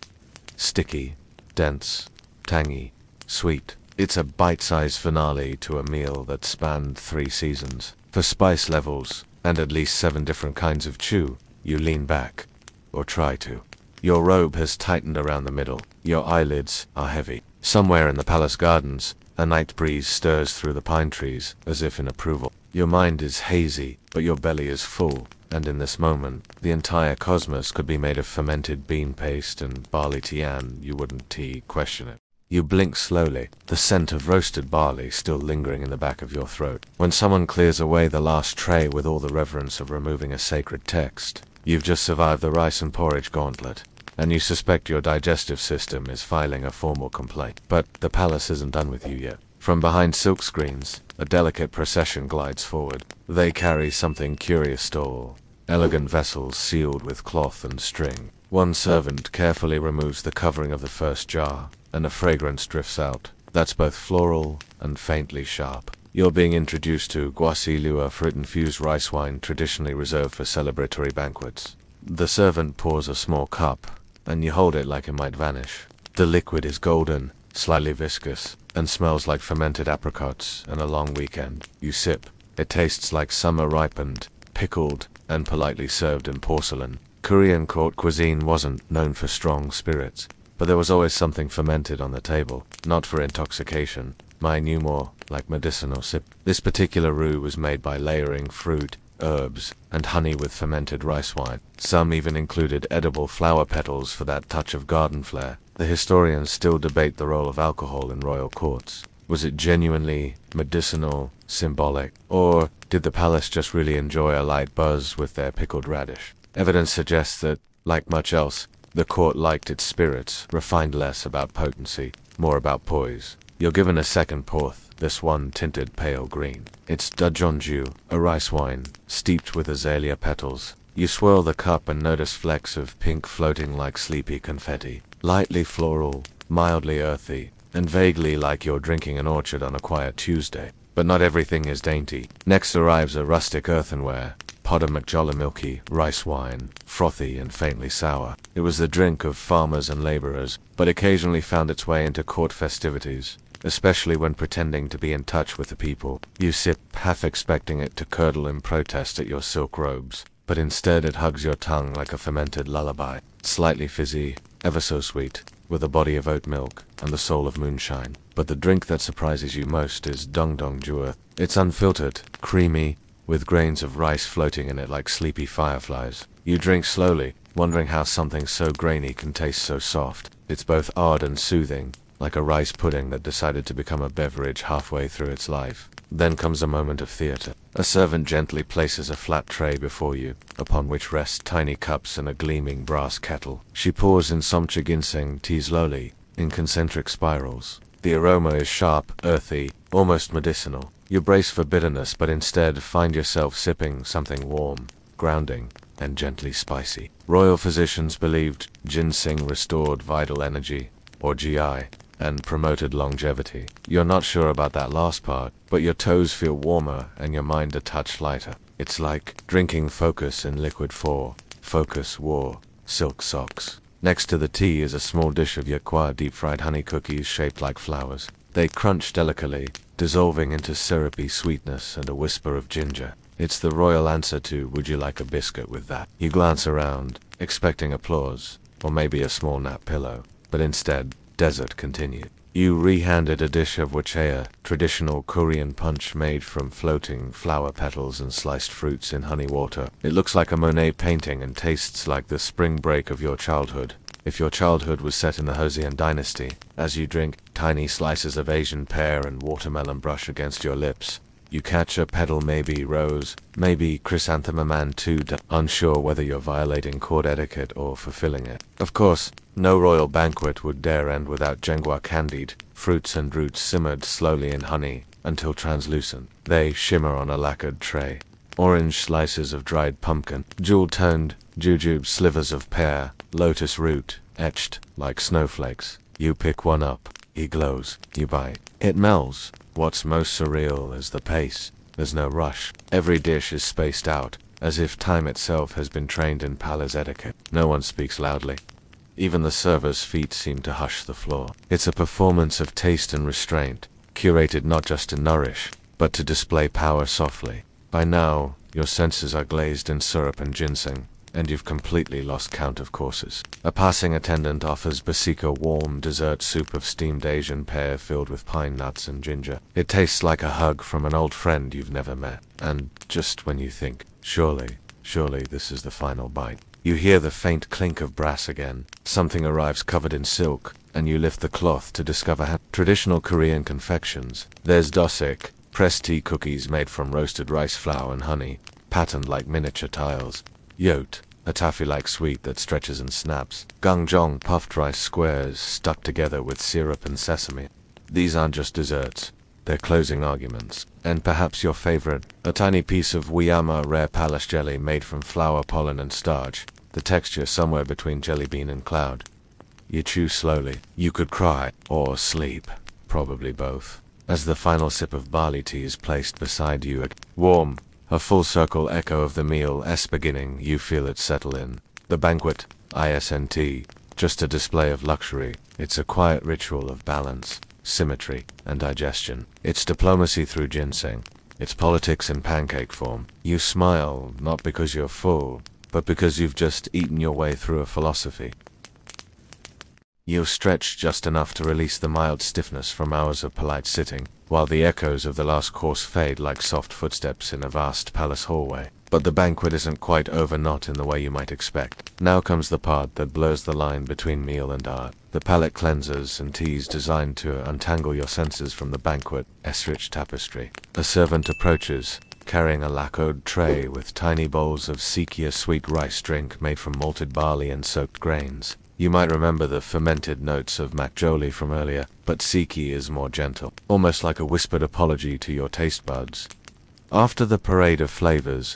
Sticky, dense, tangy, sweet. It's a bite-sized finale to a meal that spanned 3 seasons. For spice levels, and at least 7 different kinds of chew, you lean back, or try to. Your robe has tightened around the middle. Your eyelids are heavy. Somewhere in the palace gardens, a night breeze stirs through the pine trees, as if in approval. Your mind is hazy, but your belly is full, and in this moment, the entire cosmos could be made of fermented bean paste and barley tea, and you wouldn't question it. You blink slowly, the scent of roasted barley still lingering in the back of your throat. When someone clears away the last tray with all the reverence of removing a sacred text, you've just survived the rice and porridge gauntlet, and you suspect your digestive system is filing a formal complaint. But the palace isn't done with you yet. From behind silk screens, a delicate procession glides forward. They carry something curious tall, elegant vessels sealed with cloth and string. One servant carefully removes the covering of the first jar, and a fragrance drifts out. That's both floral and faintly sharp. You're being introduced to guasilua, fruit-infused rice wine traditionally reserved for celebratory banquets. The servant pours a small cup, and you hold it like it might vanish. The liquid is golden, slightly viscous, and smells like fermented apricots and a long weekend. You sip. It tastes like summer ripened, pickled, and politely served in porcelain. Korean court cuisine wasn't known for strong spirits, but there was always something fermented on the table, not for intoxication. Mine knew more, like medicinal sip. This particular roux was made by layering fruit, herbs, and honey with fermented rice wine. Some even included edible flower petals for that touch of garden flair. The historians still debate the role of alcohol in royal courts. Was it genuinely medicinal, symbolic, or did the palace just really enjoy a light buzz with their pickled radish? Evidence suggests that, like much else, the court liked its spirits, refined less about potency, more about poise. You're given a second pourth, this one tinted pale green. It's dajeonju, a rice wine, steeped with azalea petals. You swirl the cup and notice flecks of pink floating like sleepy confetti. Lightly floral, mildly earthy, and vaguely like you're drinking an orchard on a quiet Tuesday. But not everything is dainty. Next arrives a rustic earthenware, pot of milky rice wine, frothy and faintly sour. It was the drink of farmers and laborers, but occasionally found its way into court festivities, especially when pretending to be in touch with the people. You sip, half expecting it to curdle in protest at your silk robes, but instead it hugs your tongue like a fermented lullaby. Slightly fizzy, ever so sweet, with a body of oat milk and the soul of moonshine. But the drink that surprises you most is dong dong jua. It's unfiltered, creamy, with grains of rice floating in it like sleepy fireflies. You drink slowly, wondering how something so grainy can taste so soft. It's both odd and soothing, like a rice pudding that decided to become a beverage halfway through its life. Then comes a moment of theater. A servant gently places a flat tray before you, upon which rest tiny cups and a gleaming brass kettle. She pours in somcha ginseng tea slowly, in concentric spirals. The aroma is sharp, earthy, almost medicinal. You brace for bitterness, but instead find yourself sipping something warm, grounding, and gently spicy. Royal physicians believed ginseng restored vital energy, or GI, and promoted longevity. You're not sure about that last part, but your toes feel warmer and your mind a touch lighter. It's like drinking focus in liquid form. Focus wore silk socks. Next to the tea is a small dish of yakwa deep-fried honey cookies shaped like flowers. They crunch delicately, dissolving into syrupy sweetness and a whisper of ginger. It's the royal answer to "would you like a biscuit with that?" You glance around, expecting applause, or maybe a small nap pillow, but instead, dessert continued. You re-handed a dish of wachea, traditional Korean punch made from floating flower petals and sliced fruits in honey water. It looks like a Monet painting and tastes like the spring break of your childhood. If your childhood was set in the Joseon dynasty, as you drink, tiny slices of Asian pear and watermelon brush against your lips. You catch a petal, maybe rose, maybe chrysanthemum too, unsure whether you're violating court etiquette or fulfilling it. Of course, no royal banquet would dare end without jengua candied, fruits and roots simmered slowly in honey until translucent. They shimmer on a lacquered tray. Orange slices of dried pumpkin, jewel-toned jujube slivers of pear, lotus root, etched like snowflakes. You pick one up. He glows. You bite. It melts. What's most surreal is the pace. There's no rush. Every dish is spaced out, as if time itself has been trained in palace etiquette. No one speaks loudly. Even the servers' feet seem to hush the floor. It's a performance of taste and restraint, curated not just to nourish, but to display power softly. By now, your senses are glazed in syrup and ginseng, and you've completely lost count of courses. A passing attendant offers Basika warm dessert soup of steamed Asian pear filled with pine nuts and ginger. It tastes like a hug from an old friend you've never met. And just when you think, surely this is the final bite, you hear the faint clink of brass again. Something arrives covered in silk, and you lift the cloth to discover traditional Korean confections. There's dosik, pressed tea cookies made from roasted rice flour and honey, patterned like miniature tiles. Yote, a taffy-like sweet that stretches and snaps. Gangjong, puffed rice squares stuck together with syrup and sesame. These aren't just desserts, they're closing arguments. And perhaps your favorite, a tiny piece of Wiyama rare palace jelly made from flour, pollen and starch, the texture somewhere between jelly bean and cloud. You chew slowly. You could cry, or sleep, probably both, as the final sip of barley tea is placed beside you. Warm, a full-circle echo of the meal's beginning. You feel it settle in. The banquet, isn't just a display of luxury. It's a quiet ritual of balance, symmetry, and digestion. It's diplomacy through ginseng. It's politics in pancake form. You smile, not because you're full, but because you've just eaten your way through a philosophy. You stretch just enough to release the mild stiffness from hours of polite sitting, while the echoes of the last course fade like soft footsteps in a vast palace hallway. But the banquet isn't quite over, not in the way you might expect. Now comes the part that blurs the line between meal and art. The palate cleansers and teas designed to untangle your senses from the banquet's rich tapestry. A servant approaches, carrying a lacquered tray with tiny bowls of siki, a sweet rice drink made from malted barley and soaked grains. You might remember the fermented notes of makgeolli from earlier, but siki is more gentle, almost like a whispered apology to your taste buds. After the parade of flavors,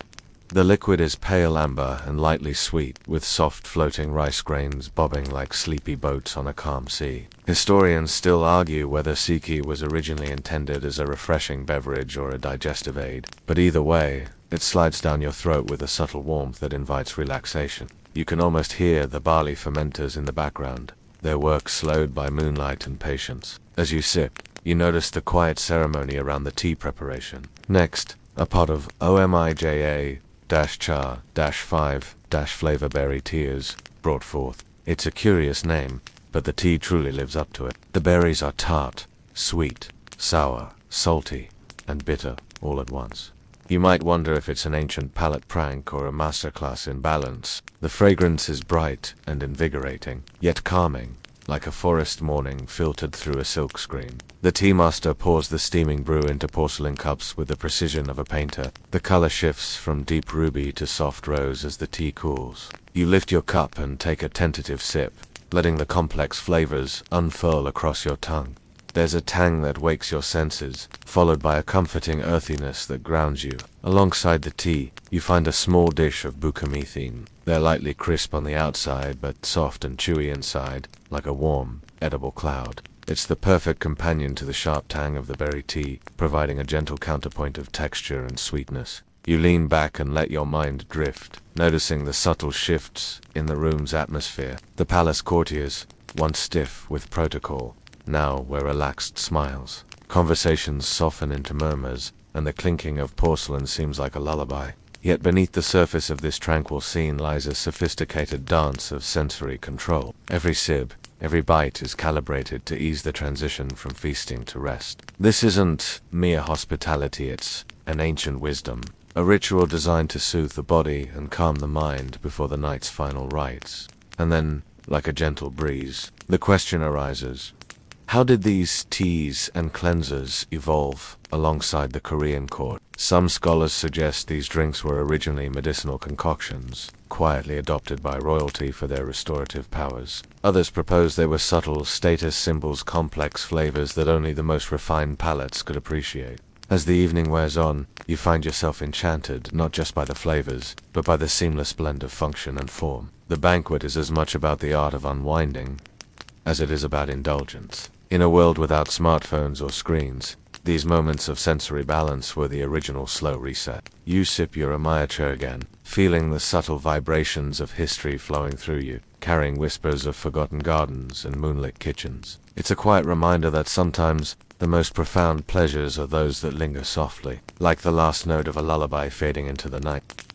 the liquid is pale amber and lightly sweet, with soft floating rice grains bobbing like sleepy boats on a calm sea. Historians still argue whether siki was originally intended as a refreshing beverage or a digestive aid, but either way, it slides down your throat with a subtle warmth that invites relaxation. You can almost hear the barley fermenters in the background, their work slowed by moonlight and patience. As you sip, you notice the quiet ceremony around the tea preparation. Next, a pot of omija-cha-5-flavor berry tears brought forth. It's a curious name, but the tea truly lives up to it. The berries are tart, sweet, sour, salty, and bitter all at once. You might wonder if it's an ancient palate prank or a masterclass in balance. The fragrance is bright and invigorating, yet calming, like a forest morning filtered through a silkscreen. The tea master pours the steaming brew into porcelain cups with the precision of a painter. The color shifts from deep ruby to soft rose as the tea cools. You lift your cup and take a tentative sip, letting the complex flavors unfurl across your tongue. There's a tang that wakes your senses, followed by a comforting earthiness that grounds you. Alongside the tea, you find a small dish of bucamethine. They're lightly crisp on the outside, but soft and chewy inside, like a warm, edible cloud. It's the perfect companion to the sharp tang of the berry tea, providing a gentle counterpoint of texture and sweetness. You lean back and let your mind drift, noticing the subtle shifts in the room's atmosphere. The palace courtiers, once stiff with protocol, now wear relaxed smiles. Conversations soften into murmurs, and the clinking of porcelain seems like a lullaby. Yet beneath the surface of this tranquil scene lies a sophisticated dance of sensory control. Every sip, every bite is calibrated to ease the transition from feasting to rest. This isn't mere hospitality, it's an ancient wisdom, a ritual designed to soothe the body and calm the mind before the night's final rites. And then, like a gentle breeze, the question arises: how did these teas and cleansers evolve alongside the Korean court? Some scholars suggest these drinks were originally medicinal concoctions, quietly adopted by royalty for their restorative powers. Others propose they were subtle status symbols, complex flavors that only the most refined palates could appreciate. As the evening wears on, you find yourself enchanted not just by the flavors, but by the seamless blend of function and form. The banquet is as much about the art of unwinding as it is about indulgence. In a world without smartphones or screens, these moments of sensory balance were the original slow reset. You sip your amayacha again, feeling the subtle vibrations of history flowing through you, carrying whispers of forgotten gardens and moonlit kitchens. It's a quiet reminder that sometimes the most profound pleasures are those that linger softly, like the last note of a lullaby fading into the night.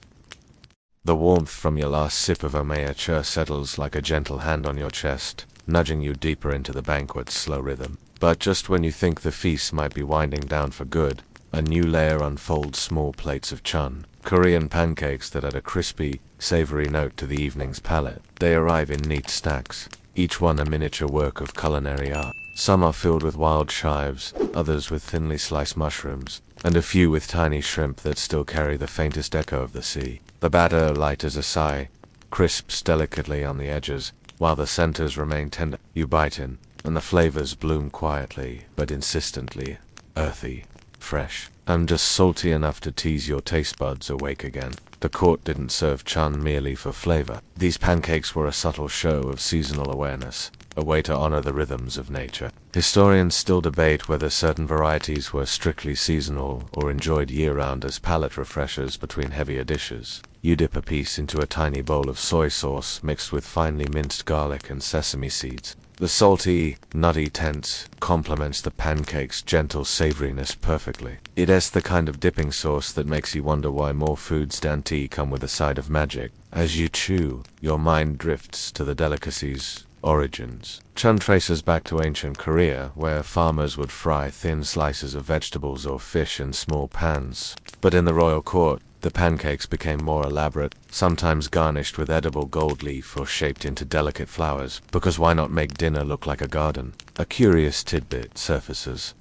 The warmth from your last sip of amayacha settles like a gentle hand on your chest, nudging you deeper into the banquet's slow rhythm. But just when you think the feast might be winding down for good, a new layer unfolds: small plates of chun, Korean pancakes that add a crispy, savory note to the evening's palate. They arrive in neat stacks, each one a miniature work of culinary art. Some are filled with wild chives, others with thinly sliced mushrooms, and a few with tiny shrimp that still carry the faintest echo of the sea. The batter, light as a sigh, crisps delicately on the edges, while the centers remain tender. You bite in, and the flavors bloom quietly, but insistently, earthy, fresh, and just salty enough to tease your taste buds awake again. The court didn't serve chun merely for flavor. These pancakes were a subtle show of seasonal awareness, a way to honor the rhythms of nature. Historians still debate whether certain varieties were strictly seasonal or enjoyed year-round as palate refreshers between heavier dishes. You dip a piece into a tiny bowl of soy sauce mixed with finely minced garlic and sesame seeds. The salty, nutty tint complements the pancake's gentle savoriness perfectly. It's the kind of dipping sauce that makes you wonder why more foods than tea come with a side of magic. As you chew, your mind drifts to the delicacy's origins. Chun traces back to ancient Korea, where farmers would fry thin slices of vegetables or fish in small pans. But in the royal court, the pancakes became more elaborate, sometimes garnished with edible gold leaf or shaped into delicate flowers, because why not make dinner look like a garden? A curious tidbit surfaces.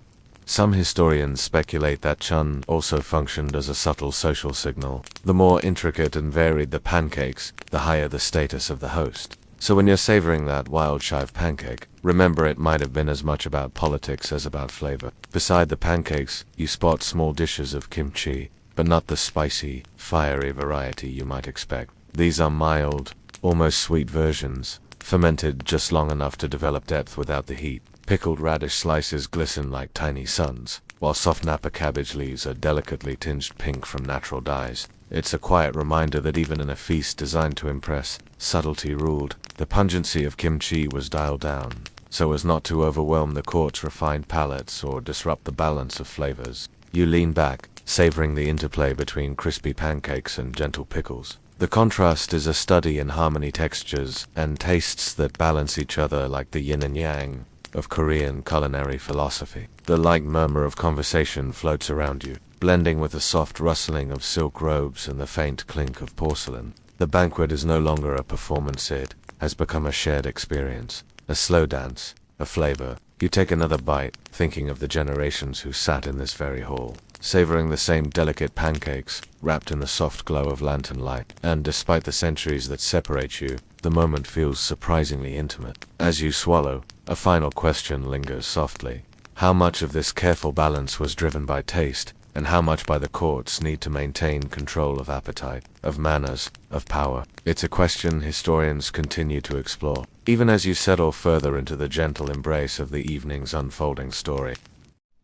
Some historians speculate that chun also functioned as a subtle social signal. The more intricate and varied the pancakes, the higher the status of the host. So when you're savoring that wild chive pancake, remember it might have been as much about politics as about flavor. Beside the pancakes, you spot small dishes of kimchi, but not the spicy, fiery variety you might expect. These are mild, almost sweet versions, fermented just long enough to develop depth without the heat. Pickled radish slices glisten like tiny suns, while soft napa cabbage leaves are delicately tinged pink from natural dyes. It's a quiet reminder that even in a feast designed to impress, subtlety ruled. The pungency of kimchi was dialed down, so as not to overwhelm the court's refined palates or disrupt the balance of flavors. You lean back, savoring the interplay between crispy pancakes and gentle pickles. The contrast is a study in harmony, textures, and tastes that balance each other like the yin and yang of Korean culinary philosophy. The light murmur of conversation floats around you, blending with the soft rustling of silk robes and the faint clink of porcelain. The banquet is no longer a performance, it has become a shared experience, a slow dance, a flavor. You take another bite, thinking of the generations who sat in this very hall, savoring the same delicate pancakes, wrapped in the soft glow of lantern light. And despite the centuries that separate you, the moment feels surprisingly intimate. As you swallow, a final question lingers softly. How much of this careful balance was driven by taste, and how much by the court's need to maintain control of appetite, of manners, of power? It's a question historians continue to explore, even as you settle further into the gentle embrace of the evening's unfolding story.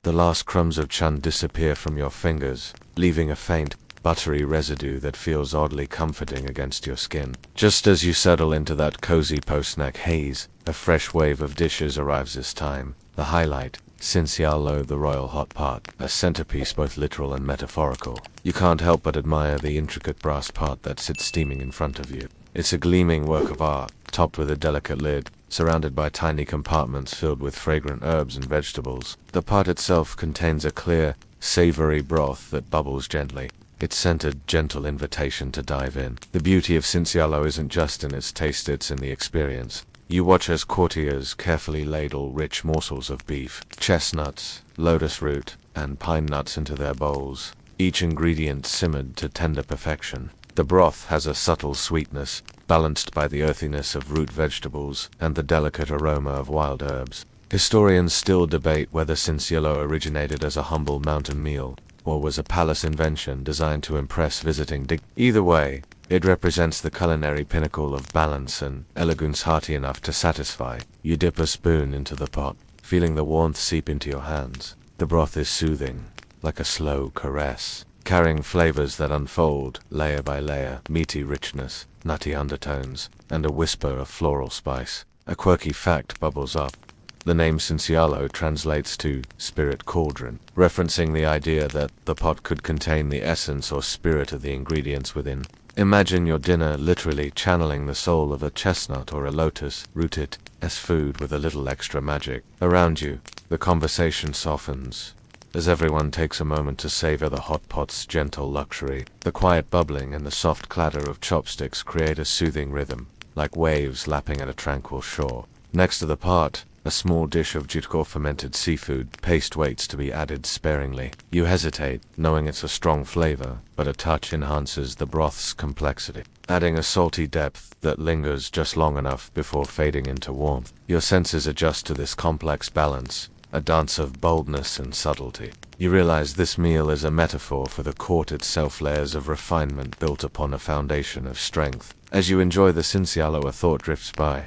The last crumbs of chun disappear from your fingers, leaving a faint, buttery residue that feels oddly comforting against your skin. Just as you settle into that cozy post-snack haze, a fresh wave of dishes arrives this time. The highlight, Sinsialo, the royal hot pot, a centerpiece both literal and metaphorical. You can't help but admire the intricate brass pot that sits steaming in front of you. It's a gleaming work of art, topped with a delicate lid, surrounded by tiny compartments filled with fragrant herbs and vegetables. The pot itself contains a clear, savory broth that bubbles gently, its scented, gentle invitation to dive in. The beauty of Sinsialo isn't just in its taste, it's in the experience. You watch as courtiers carefully ladle rich morsels of beef, chestnuts, lotus root, and pine nuts into their bowls, each ingredient simmered to tender perfection. The broth has a subtle sweetness, balanced by the earthiness of root vegetables and the delicate aroma of wild herbs. Historians still debate whether Sinsialo originated as a humble mountain meal, or was a palace invention designed to impress visiting Either way, it represents the culinary pinnacle of balance and elegance, hearty enough to satisfy. You dip a spoon into the pot, feeling the warmth seep into your hands. The broth is soothing, like a slow caress, carrying flavors that unfold, layer by layer, meaty richness, nutty undertones, and a whisper of floral spice. A quirky fact bubbles up. The name Sinsialo translates to spirit cauldron, referencing the idea that the pot could contain the essence or spirit of the ingredients within. Imagine your dinner literally channeling the soul of a chestnut or a lotus rooted as food with a little extra magic. Around you, the conversation softens, as everyone takes a moment to savor the hot pot's gentle luxury. The quiet bubbling and the soft clatter of chopsticks create a soothing rhythm, like waves lapping at a tranquil shore. Next to the pot, a small dish of jutko fermented seafood paste waits to be added sparingly. You hesitate, knowing it's a strong flavor, but a touch enhances the broth's complexity, adding a salty depth that lingers just long enough before fading into warmth. Your senses adjust to this complex balance, a dance of boldness and subtlety. You realize this meal is a metaphor for the court itself, layers of refinement built upon a foundation of strength. As you enjoy the Sinsialo, a thought drifts by.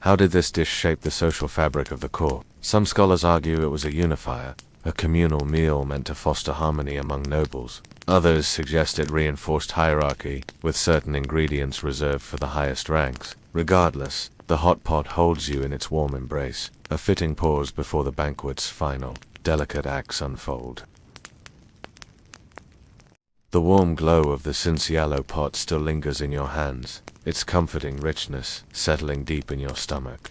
How did this dish shape the social fabric of the court? Some scholars argue it was a unifier, a communal meal meant to foster harmony among nobles. Others suggest it reinforced hierarchy, with certain ingredients reserved for the highest ranks. Regardless, the hot pot holds you in its warm embrace, a fitting pause before the banquet's final, delicate acts unfold. The warm glow of the Sinsialo pot still lingers in your hands, its comforting richness settling deep in your stomach.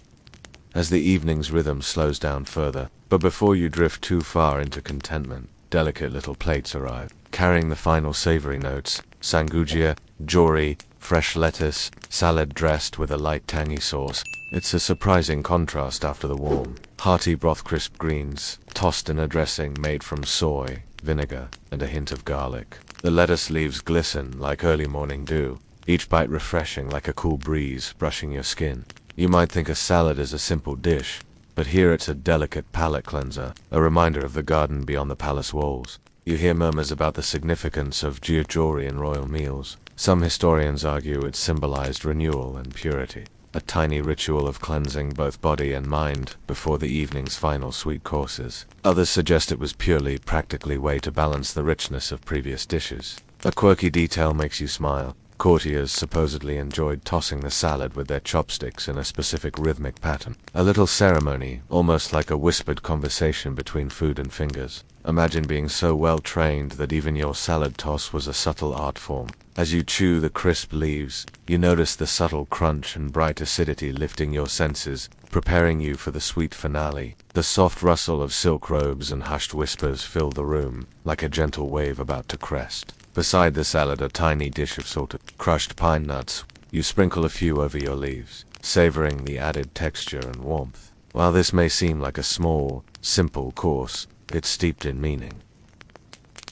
As the evening's rhythm slows down further, but before you drift too far into contentment, delicate little plates arrive, carrying the final savory notes: sangujia, jori, fresh lettuce, salad dressed with a light tangy sauce. It's a surprising contrast after the warm, hearty broth, crisp greens, tossed in a dressing made from soy, vinegar, and a hint of garlic. The lettuce leaves glisten like early morning dew, each bite refreshing like a cool breeze brushing your skin. You might think a salad is a simple dish, but here it's a delicate palate cleanser, a reminder of the garden beyond the palace walls. You hear murmurs about the significance of jori in royal meals. Some historians argue it symbolized renewal and purity, a tiny ritual of cleansing both body and mind before the evening's final sweet courses. Others suggest it was purely practically way to balance the richness of previous dishes. A quirky detail makes you smile. Courtiers supposedly enjoyed tossing the salad with their chopsticks in a specific rhythmic pattern. A little ceremony, almost like a whispered conversation between food and fingers. Imagine being so well trained that even your salad toss was a subtle art form. As you chew the crisp leaves, you notice the subtle crunch and bright acidity lifting your senses, preparing you for the sweet finale. The soft rustle of silk robes and hushed whispers fill the room, like a gentle wave about to crest. Beside the salad, a tiny dish of salted, crushed pine nuts. You sprinkle a few over your leaves, savoring the added texture and warmth. While this may seem like a small, simple course, it's steeped in meaning.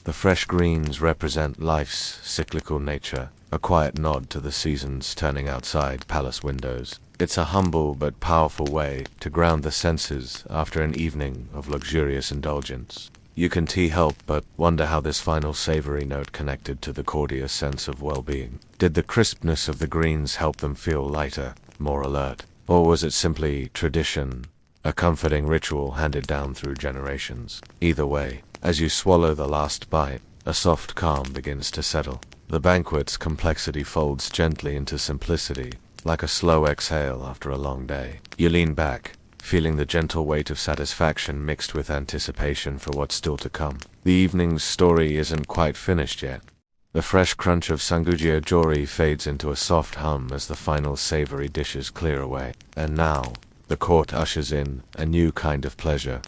The fresh greens represent life's cyclical nature, a quiet nod to the seasons turning outside palace windows. It's a humble but powerful way to ground the senses after an evening of luxurious indulgence. You can't help but wonder how this final savory note connected to the courtier's sense of well-being. Did the crispness of the greens help them feel lighter, more alert? Or was it simply tradition, a comforting ritual handed down through generations? Either way, as you swallow the last bite, a soft calm begins to settle. The banquet's complexity folds gently into simplicity, like a slow exhale after a long day. You lean back, feeling the gentle weight of satisfaction mixed with anticipation for what's still to come. The evening's story isn't quite finished yet. The fresh crunch of sangujia jori fades into a soft hum as the final savory dishes clear away. And now, the court ushers in a new kind of pleasure.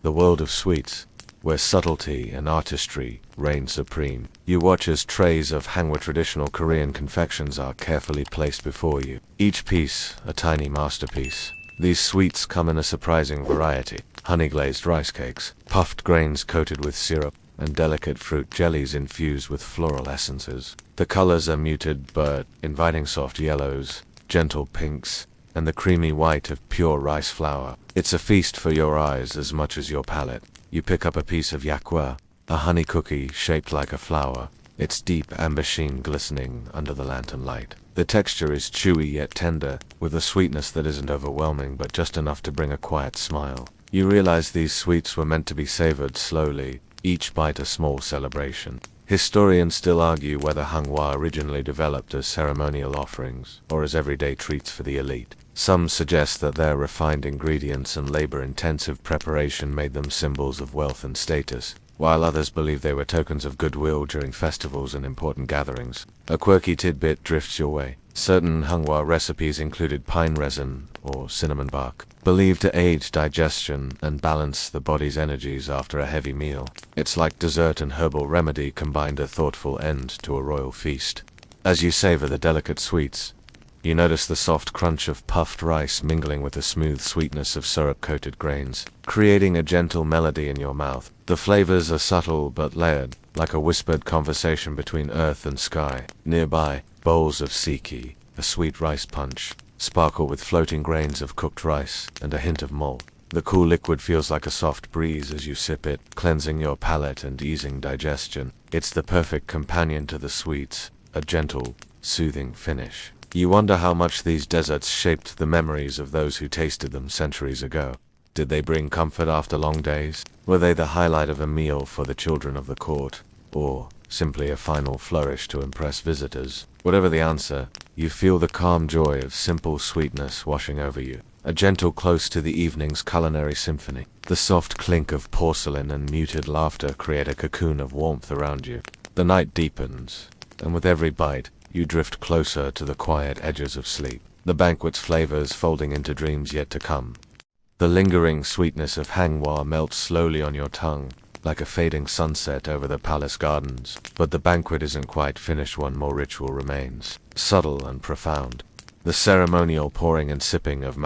The world of sweets, where subtlety and artistry reign supreme. You watch as trays of Hangwa traditional Korean confections are carefully placed before you, each piece a tiny masterpiece. These sweets come in a surprising variety: honey-glazed rice cakes, puffed grains coated with syrup, and delicate fruit jellies infused with floral essences. The colors are muted but inviting: soft yellows, gentle pinks, and the creamy white of pure rice flour. It's a feast for your eyes as much as your palate. You pick up a piece of yakwa, a honey cookie shaped like a flower, its deep amber sheen glistening under the lantern light. The texture is chewy yet tender, with a sweetness that isn't overwhelming but just enough to bring a quiet smile. You realize these sweets were meant to be savored slowly, each bite a small celebration. Historians still argue whether Hangwa originally developed as ceremonial offerings, or as everyday treats for the elite. Some suggest that their refined ingredients and labor-intensive preparation made them symbols of wealth and status, while others believe they were tokens of goodwill during festivals and important gatherings. A quirky tidbit drifts your way. Certain Hangwa recipes included pine resin, or cinnamon bark, believed to aid digestion and balance the body's energies after a heavy meal. It's like dessert and herbal remedy combined, a thoughtful end to a royal feast. As you savor the delicate sweets, you notice the soft crunch of puffed rice mingling with the smooth sweetness of syrup-coated grains, creating a gentle melody in your mouth. The flavors are subtle but layered, like a whispered conversation between earth and sky. Nearby, bowls of siki, a sweet rice punch, sparkle with floating grains of cooked rice and a hint of malt. The cool liquid feels like a soft breeze as you sip it, cleansing your palate and easing digestion. It's the perfect companion to the sweets, a gentle, soothing finish. You wonder how much these desserts shaped the memories of those who tasted them centuries ago. Did they bring comfort after long days? Were they the highlight of a meal for the children of the court? Or simply a final flourish to impress visitors? Whatever the answer, you feel the calm joy of simple sweetness washing over you. A gentle close to the evening's culinary symphony. The soft clink of porcelain and muted laughter create a cocoon of warmth around you. The night deepens, and with every bite, you drift closer to the quiet edges of sleep, the banquet's flavors folding into dreams yet to come. The lingering sweetness of Hangwa melts slowly on your tongue, like a fading sunset over the palace gardens. But the banquet isn't quite finished. One more ritual remains, subtle and profound. The ceremonial pouring and sipping of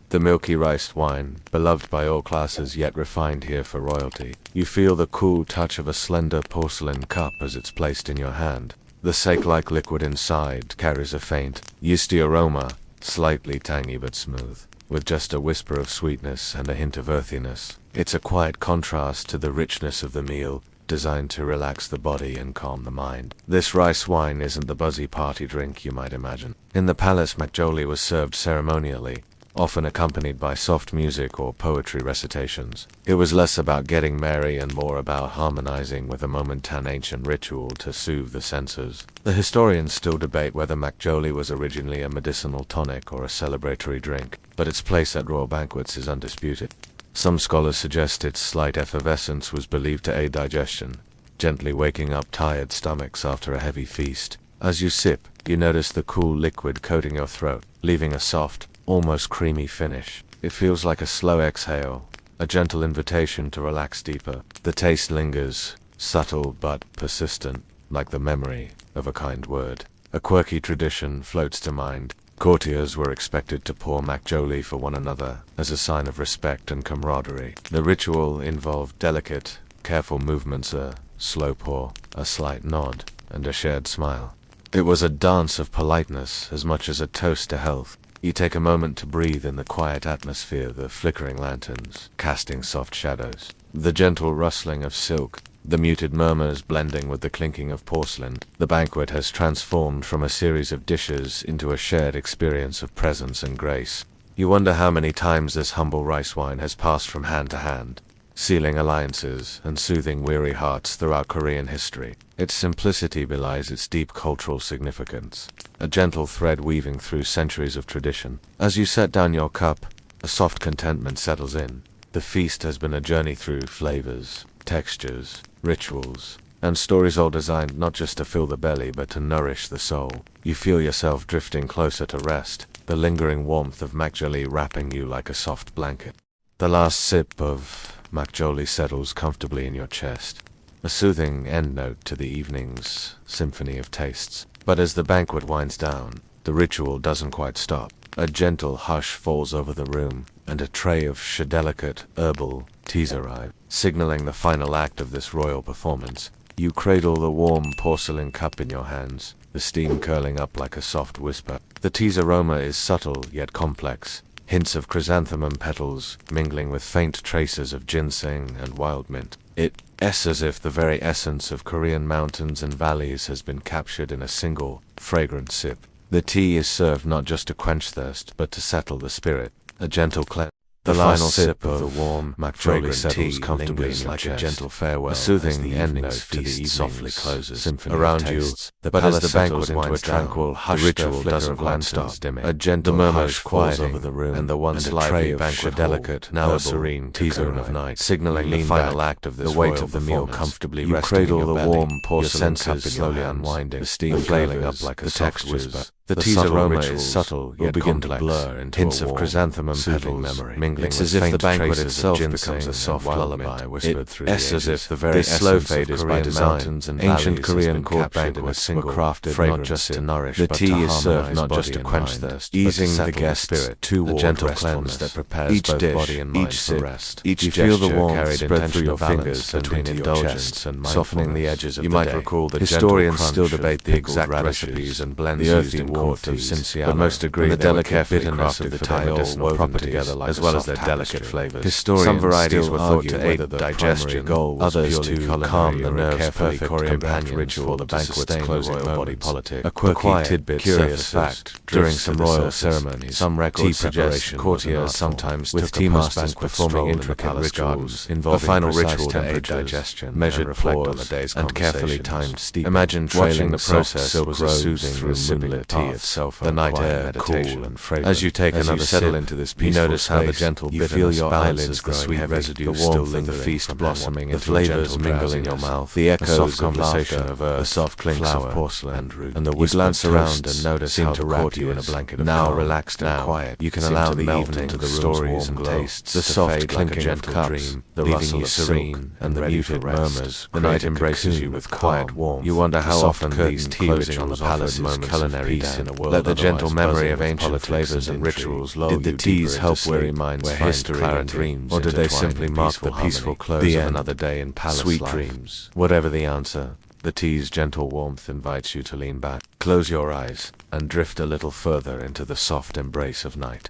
the milky rice wine, beloved by all classes yet refined here for royalty. You feel the cool touch of a slender porcelain cup as it's placed in your hand. The sake-like liquid inside carries a faint, yeasty aroma, slightly tangy but smooth, with just a whisper of sweetness and a hint of earthiness. It's a quiet contrast to the richness of the meal, designed to relax the body and calm the mind. This rice wine isn't the buzzy party drink you might imagine. In the palace, makgeolli was served ceremonially, often accompanied by soft music or poetry recitations. It was less about getting merry and more about harmonizing with a moment, an ancient ritual to soothe the senses. The historians still debate whether McJolly was originally a medicinal tonic or a celebratory drink, but its place at royal banquets is undisputed. Some scholars suggest its slight effervescence was believed to aid digestion, gently waking up tired stomachs after a heavy feast. As you sip, you notice the cool liquid coating your throat, leaving a soft, almost creamy finish. It feels like a slow exhale, a gentle invitation to relax deeper. The taste lingers, subtle but persistent, like the memory of a kind word. A quirky tradition floats to mind. Courtiers were expected to pour McJolly for one another as a sign of respect and camaraderie. The ritual involved delicate, careful movements, a slow pour, a slight nod, and a shared smile. It was a dance of politeness as much as a toast to health. You take a moment to breathe in the quiet atmosphere, the flickering lanterns casting soft shadows, the gentle rustling of silk, the muted murmurs blending with the clinking of porcelain. The banquet has transformed from a series of dishes into a shared experience of presence and grace. You wonder how many times this humble rice wine has passed from hand to hand, sealing alliances and soothing weary hearts throughout Korean history. Its simplicity belies its deep cultural significance, a gentle thread weaving through centuries of tradition. As you set down your cup, a soft contentment settles in. The feast has been a journey through flavors, textures, rituals, and stories, all designed not just to fill the belly but to nourish the soul. You feel yourself drifting closer to rest, the lingering warmth of McJolly wrapping you like a soft blanket. The last sip of McJolly settles comfortably in your chest, a soothing endnote to the evening's symphony of tastes. But as the banquet winds down, the ritual doesn't quite stop. A gentle hush falls over the room, and a tray of delicate herbal teas arrive, signaling the final act of this royal performance. You cradle the warm porcelain cup in your hands, the steam curling up like a soft whisper. The tea's aroma is subtle yet complex, hints of chrysanthemum petals mingling with faint traces of ginseng and wild mint. It's as if the very essence of Korean mountains and valleys has been captured in a single, fragrant sip. The tea is served not just to quench thirst, but to settle the spirit, a gentle cleanse. The final sip of the warm, McJolly settles comfortably like a gentle farewell, a soothing endnote to the evening softly closes. Around you, but as the banquet winds down, the ritual doesn't quite stop. A gentle murmur falls over the room, and the once lively banquet delicate, now a serene tone of night, signaling the final act of this the weight of the meal comfortably resting in your belly. You cradle the warm porcelain cup slowly unwinding, the steam flailing up like a soft whisper. The tea's aroma is subtle yet begin to blur into hints of chrysanthemum petals memory. It's as if the banquet itself becomes a soft lullaby whispered through the ages. As if the very slow fade is by design. Ancient Korean court banquets were crafted not just to nourish, the tea is served not just to quench thirst, easing the guest's spirit toward gentle cleanse that prepares both body and mind for rest. Each feel the warmth spread through your fingers between indulgence and softening the edges of the day. You might recall that historians still debate the exact recipes and blends used in warmth of Cinciano, but most agree the delicate bitterness of the Thai medicinal properties, as well as their delicate flavors. Some varieties were thought to aid the digestion, others to calm the nerves. Perfect companion ritual for the banquet's closing body politic. A quirky tidbit, curious fact: during some royal ceremonies, some records suggest courtiers sometimes with tea masters performing intricate rituals involving a final ritual to aid digestion, measured reflect on the day's and carefully timed steep. Imagine watching the process was a soothing moonlit tea itself, the night air cool and fragrant. As you take another settle into this peaceful, you notice how the gentle bitterness feel your eyelids, the sweet residue, the warmth of the feast blossoming, the flavors mingle in your mouth, the echoes of laughter of earth, the soft clinks of porcelain and root, and the you glance around and notice how the wrap you in a blanket of now relaxed and quiet. You can allow the evening to the stories and tastes, the soft clinking of cups, the rustle of serene, and the muted murmurs. The night embraces you with quiet warmth. You wonder how often these tea rituals offered culinary peace in a world. Let the gentle memory of ancient flavors and rituals lull you. Did the teas help weary minds where history and dreams, or did they simply mark the peaceful close of another day in palace sweet life? Dreams. Whatever the answer, the tea's gentle warmth invites you to lean back, close your eyes, and drift a little further into the soft embrace of night.